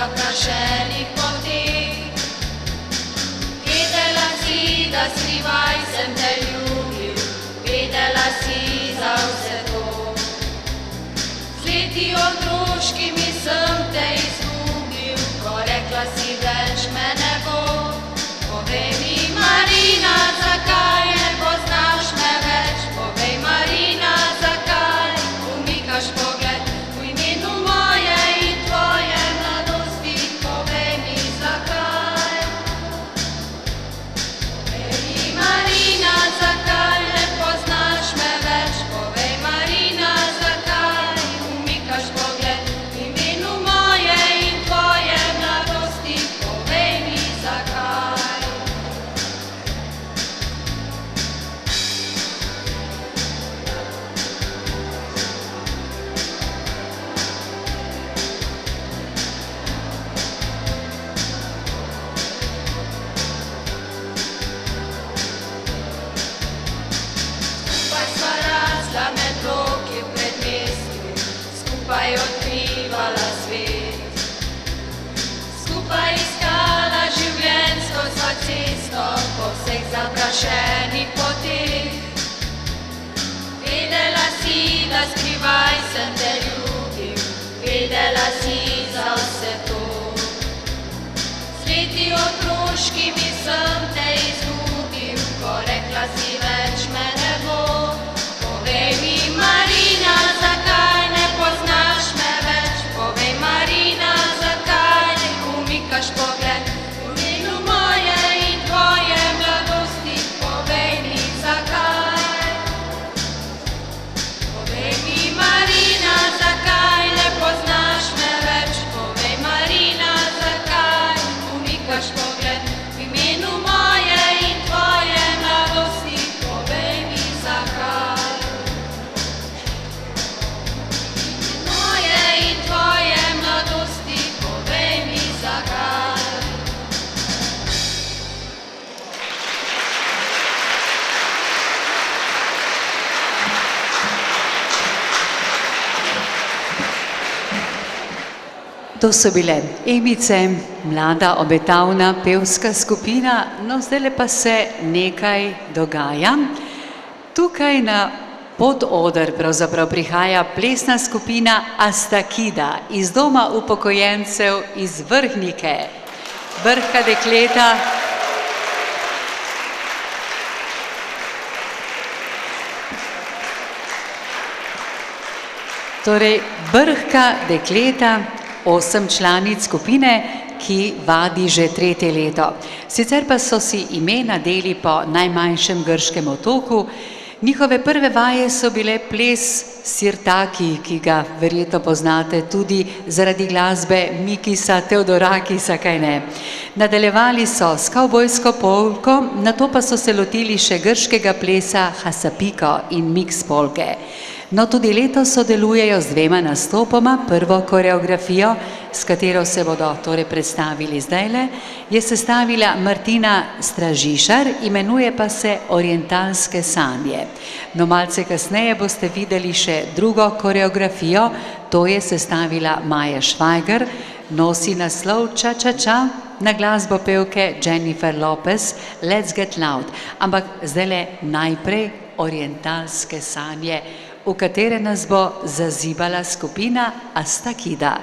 Zaprašenih poti. Vedela si, da skrivaj sem te ljubil, vedela si za vse to. Z leti otroškimi sem te izgubil, ko rekla si več me ne bo. Povej mi, cesto po vseh zaprašenih poteh. Vedela si, da skrivaj sem te ljubil, vedela si za vse to. Sveti otroški mi sem te izgubil, ko rekla si več me ne bo. Povej mi, Marina, zakaj ne poznaš me več? Povej, Marina, zakaj ne umikaš pogled v imenu moje in tvoje mladosti? Povej mi, zakaj? Povej mi, Marina, zakaj ne poznaš me več? Povej, Marina, zakaj umikaš pogled v imenu moje in tvoje mladosti? Povej mi, zakaj? Moje in tvoje mladosti, povej mi, zakaj? To so bile Emice, mlada obetavna pevska skupina, no zdaj pa se nekaj dogaja. Tukaj na pododer pravzaprav prihaja plesna skupina Astakida iz doma upokojencev iz Vrhnike. Brhka dekleta. Torej, Brhka dekleta, 8 članic skupine, ki vadi že 3. leto. Sicer pa so si ime nadeli po najmanjšem grškem otoku. Njihove prve vaje so bile ples Sirtaki, ki ga verjetno poznate tudi zaradi glasbe Mikisa Teodorakisa, kaj ne. Nadaljevali so s kavbojsko polko, nato pa so se lotili še grškega plesa Hasapiko in mix polke. No, tudi letos sodelujejo z 2 nastopoma. Prvo koreografijo, s katero se bodo torej predstavili zdajle, je sestavila Martina Stražišar, imenuje pa se Orientalske sanje. No, malce kasneje boste videli še drugo koreografijo, to je sestavila Maja Švajger, nosi naslov Ča, ča, ča, na glasbo pevke Jennifer Lopez, Let's Get Loud. Ampak zdajle najprej Orientalske sanje, v katere nas bo zazibala skupina Astakida.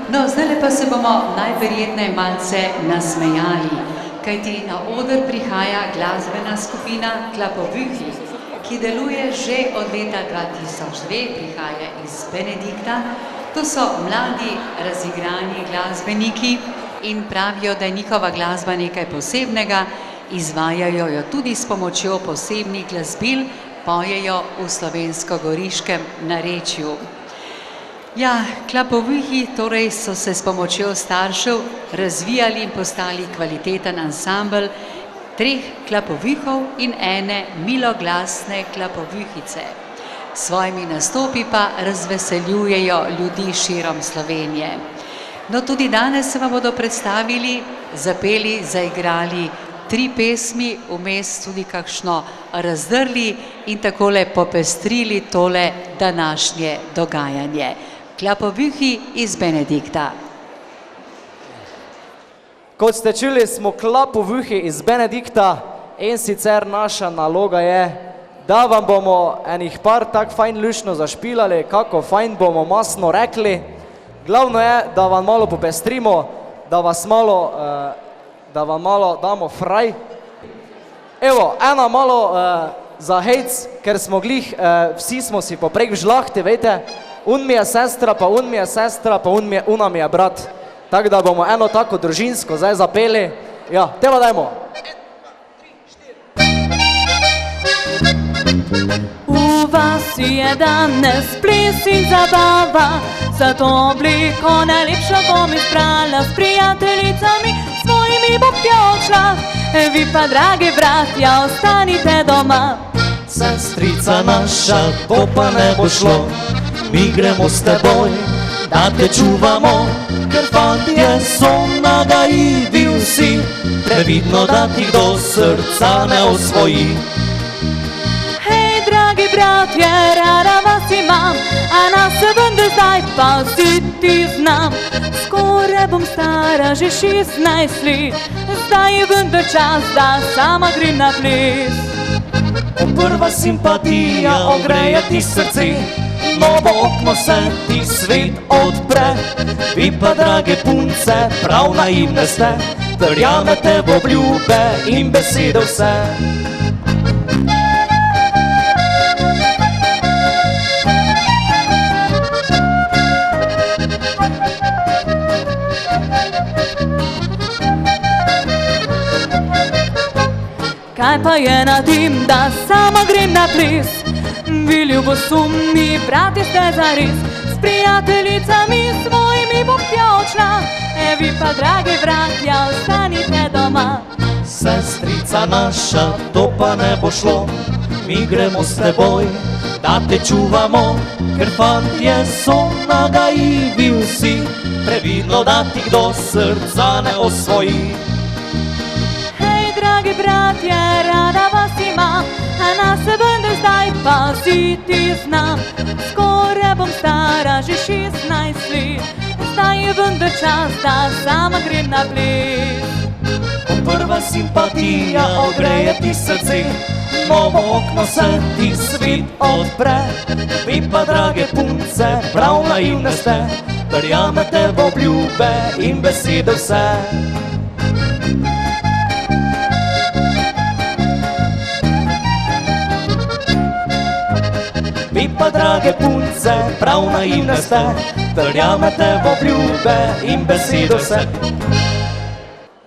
No, zdaj pa se bomo najverjetneje malce nasmejali, kajti na oder prihaja glasbena skupina Klapovüchi, ki deluje že od leta 2002, prihaja iz Benedikta. To so mladi, razigrani glasbeniki in pravijo, da je njihova glasba nekaj posebnega, izvajajo jo tudi s pomočjo posebnih glasbil, pojejo v slovensko-goriškem narečju. Ja, Klapovüchi torej so se s pomočjo staršev razvijali in postali kvaliteten ansambel 3 klapovüchov in ene miloglasne klapovüchice. S svojimi nastopi pa razveseljujejo ljudi širom Slovenije. No, tudi danes se vam bodo predstavili, zapeli, zaigrali 3 pesmi, vmes tudi kakšno razdrli in takole popestrili tole današnje dogajanje. Klapovüchi iz Benedikta. Kot ste čuli, smo Klapovüchi iz Benedikta in sicer naša naloga je, da vam bomo enih par tak fajn lušno zašpilali, kako fajn bomo masno rekli. Glavno je, da vam malo popestrimo, da vam malo damo fraj. Evo, ena malo za hejc, ker smo glih, vsi smo si poprek v žlahti, vejte, un mi je sestra, pa un mi je sestra, pa una mi je brat. Tako da bomo eno tako družinsko zdaj zapeli. Ja, teba dajmo. V vasi je danes ples in zabava, za to obliko najlepšo bom izbrala, s prijateljicami svojimi bom pjočla, vi pa, dragi bratja, ostanite doma. Sestrica naša, to pa ne bo šlo, mi gremo s teboj, da te čuvamo, ker fantje so nagajivi vsi, previdno, da ti do srca ne osvoji. Hej, dragi bratje, rada vas imam, a nas se vendar zdaj paziti znam. Skoraj bom stara že 16 let, zdaj je vendar čas, da sama grem na ples. Prva simpatija ogreje ti srce, novo okno se ti svet odpre. Vi pa, drage punce, prav naivne ste, verjamete v obljube in besede vse. Kaj pa je na tem, da sama grem na ples? Vi ljubosumni bratje ste zares, s prijateljicami svojimi bom pjočla, vi pa, dragi bratja, ostanite doma. Sestrica naša, to pa ne bo šlo, mi gremo s teboj, da te čuvamo, ker fantje so nagajivi vsi, previdno, da ti kdo srca ne osvoji. Dragi bratje, rada vas imam, a nas se vendar zdaj paziti znam. Skoraj bom stara že 16 let, zdaj je vendar čas, da sama grem na ples. Prva simpatija ogreje ti srce, novo okno se ti svet odpre. Vi pa, drage punce, prav naivne ste, verjamete v obljube in besede vse. Vi pa, drage punce, prav naivne ste, verjamete v obljube in besede vse.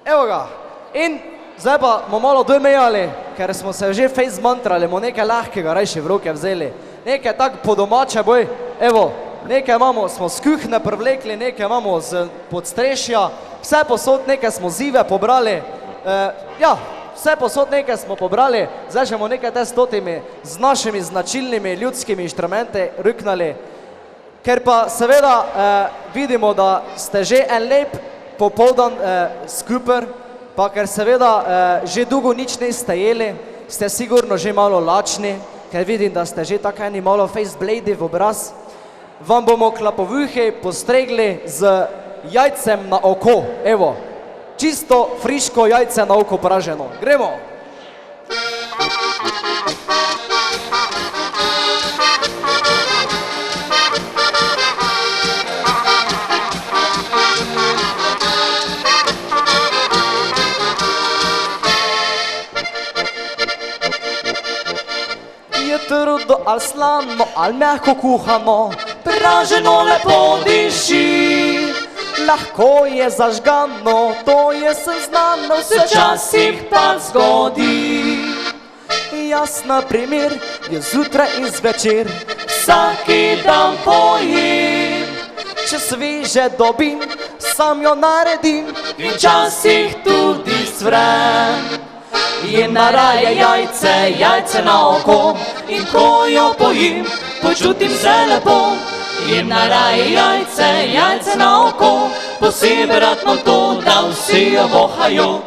Evo ga, in zdaj pa bomo malo domejali, ker smo se že fejs mantrali, bomo nekaj lahkega rajši v roke vzeli. Nekaj tak po domače boj, evo, nekaj imamo, smo z kuhne privlekli, nekaj imamo z podstrešja, vse posod nekaj smo zive pobrali, ja, vse posod nekaj smo pobrali, zdaj še bomo nekaj te s totimi, z našimi značilnimi ljudskimi inštrumenti ruknali. Ker pa seveda vidimo, da ste že en lep popoldan skupaj, pa ker seveda že dolgo nič niste jeli, ste sigurno že malo lačni, ker vidim, da ste že tako eni malo facebladi v obraz. Vam bomo Klapovüchi postregli z jajcem na oko, evo. Čisto friško jajce na oko praženo. Gremo! ali slano, ali mehko kuhano, praženo lepo diši. Lahko je zažgano, to je seznano, včasih pa zgodi. Jaz na primer, je zjutraj in zvečer, vsaki dan pojim. Če sveže dobim, sam jo naredim in včasih tudi svrem. Jem naraje jajce, jajce na oko, in ko jo pojim, počutim se lepo. Jem naraje jajce, jajce na oko, posebej rad imam to, da vsi jo vohajo.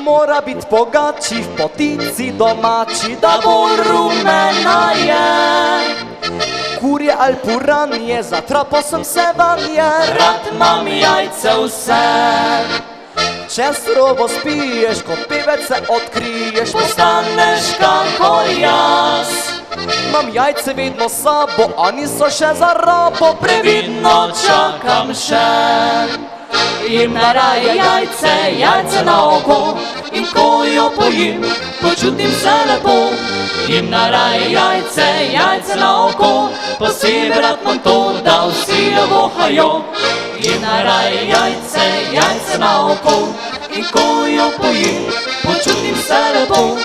Mora biti pogači v potici domači, da bolj rumena je. Kurje ali puranje, zatrapal sem se vanje, rad imam jajce vse. Če s robo spiješ, ko pevec se odkriješ, postaneš kakor jaz. Imam jajce vedno s sabo, a niso še za rabo, previdno čakam še. Jem naraje jajce, jajce na oko, in ko jo pojim, počutim se lepo. Jem naraje jajce, jajce na oko, posebej rad imam to, da vsi jo vohajo. Jem naraje jajce, jajce na oko, in ko jo pojim, počutim se lepo.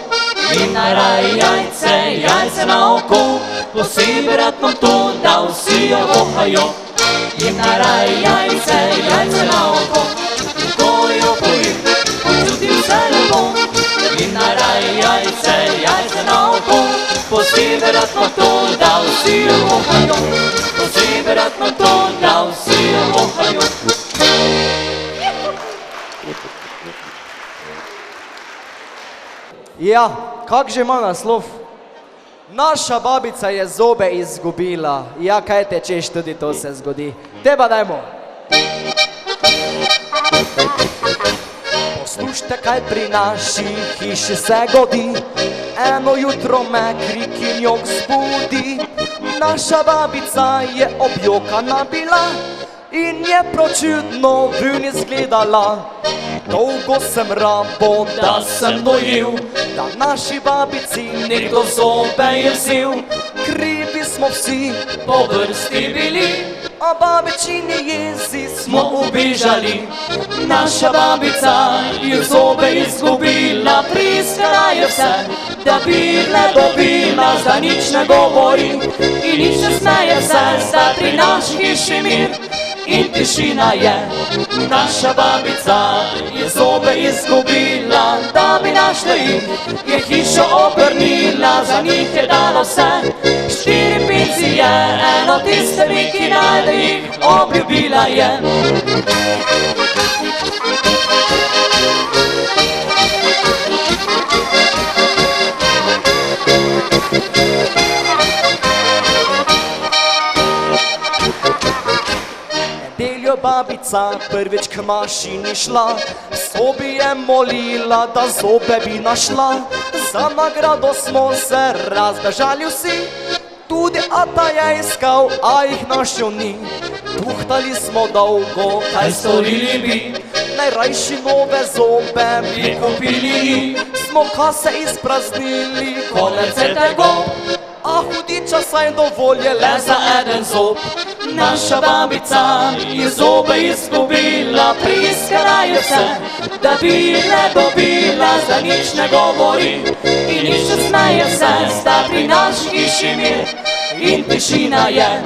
Jem naraje jajce, jajce na oko, posebej rad imam to, da vsi jo vohajo. Jem naraje jajce, jajce na oko, in ko jo pojim, počutim se lepo. Jem naraje jajce, jajce na oko, posebej rad imam to, da vsi jo vohajo. Posebej rad imam to, da vsi jo vohajo. Ja, kak že ima naslov? Naša babica je zobe izgubila. Ja, kaj tečeš, tudi to se zgodi. Te pa dajmo. Poslušajte, kaj pri naši hiši se godi. Eno jutro me krikinjok zbudi. Naša babica je objokana bila in je pročudno vun izgledala. Dolgo sem rabo, da sem dojel, da naši babici nekdo zobe je vzel. Krivi smo vsi po vrsti bili, a babičini jezi smo ubežali. Naša babica je zobe izgubila, priskala je vse, da bi ne dobila, zdaj nič ne govori in nič ne smeje se, zdaj pri naši hiši mir in tišina je. Naša babica je zobe izgubila, da bi našli jih, je hišo obrnila, za njih je dala vse. 4 pinci je, eno tistimi, ki najde jih, obljubila je. Nedeljo babica prvič k mašini šla, v sobi je molila, da zobe bi našla. Za nagrado smo se razbežali vsi, tudi ata je iskal, a jih našel ni. Tuhtali smo dolgo, kaj storili bi, najrajši nove zobe bi kupili. Smo kase izpraznili, konec je tego, a hudiča saj dovolj je le za eden zob. Naša babica je zobe izgubila, priskala je vse, da bi ne dobila, zdaj nič ne govori in nič ne smeje se, zdaj pri naši hiši mir in tišina je.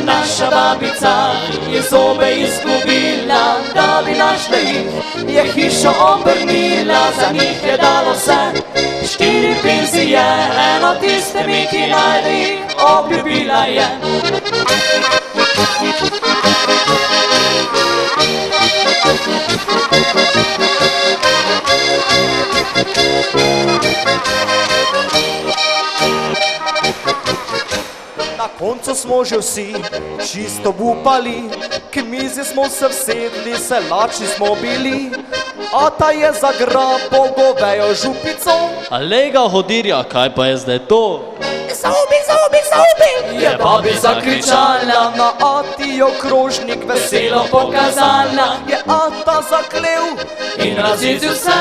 Naša babica je zobe izgubila, da bi našli jih, je hišo obrnila, za njih je dalo vse. 4 penzije, eno tistimi, ki najde jih, obljubila je. Na koncu smo že vsi čisto bupali, k mizi smo se vsedli, se lačni smo bili. ata je zagrabil govejo župico. Alega hodirja, kaj pa je zdaj to? Zobi, zobi, zobi, je babica kričala, na ati jo krožnik veselo pokazala. Je ata zaklev in razjezil se,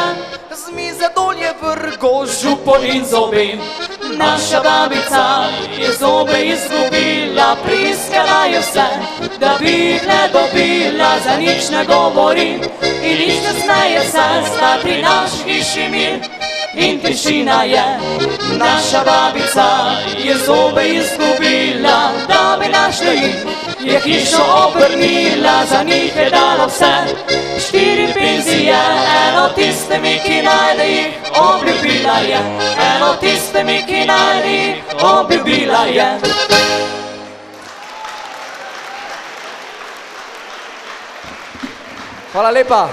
z mize dol je vrgo župon in zobi. Naša babica je zobe izgubila, priskala je vse, da bi jih ne dobila, za nič ne govori in nič ne smeje se, sta pri naši hiši mir in tišina je. Naša babica je zobe izgubila, da bi našli jih, je hišo obrnila, za njih je dala vse. 4 penzije, eno tistimi, ki najde jih, obljubila je. Eno tistimi, ki najde jih, obljubila je. Hvala lepa.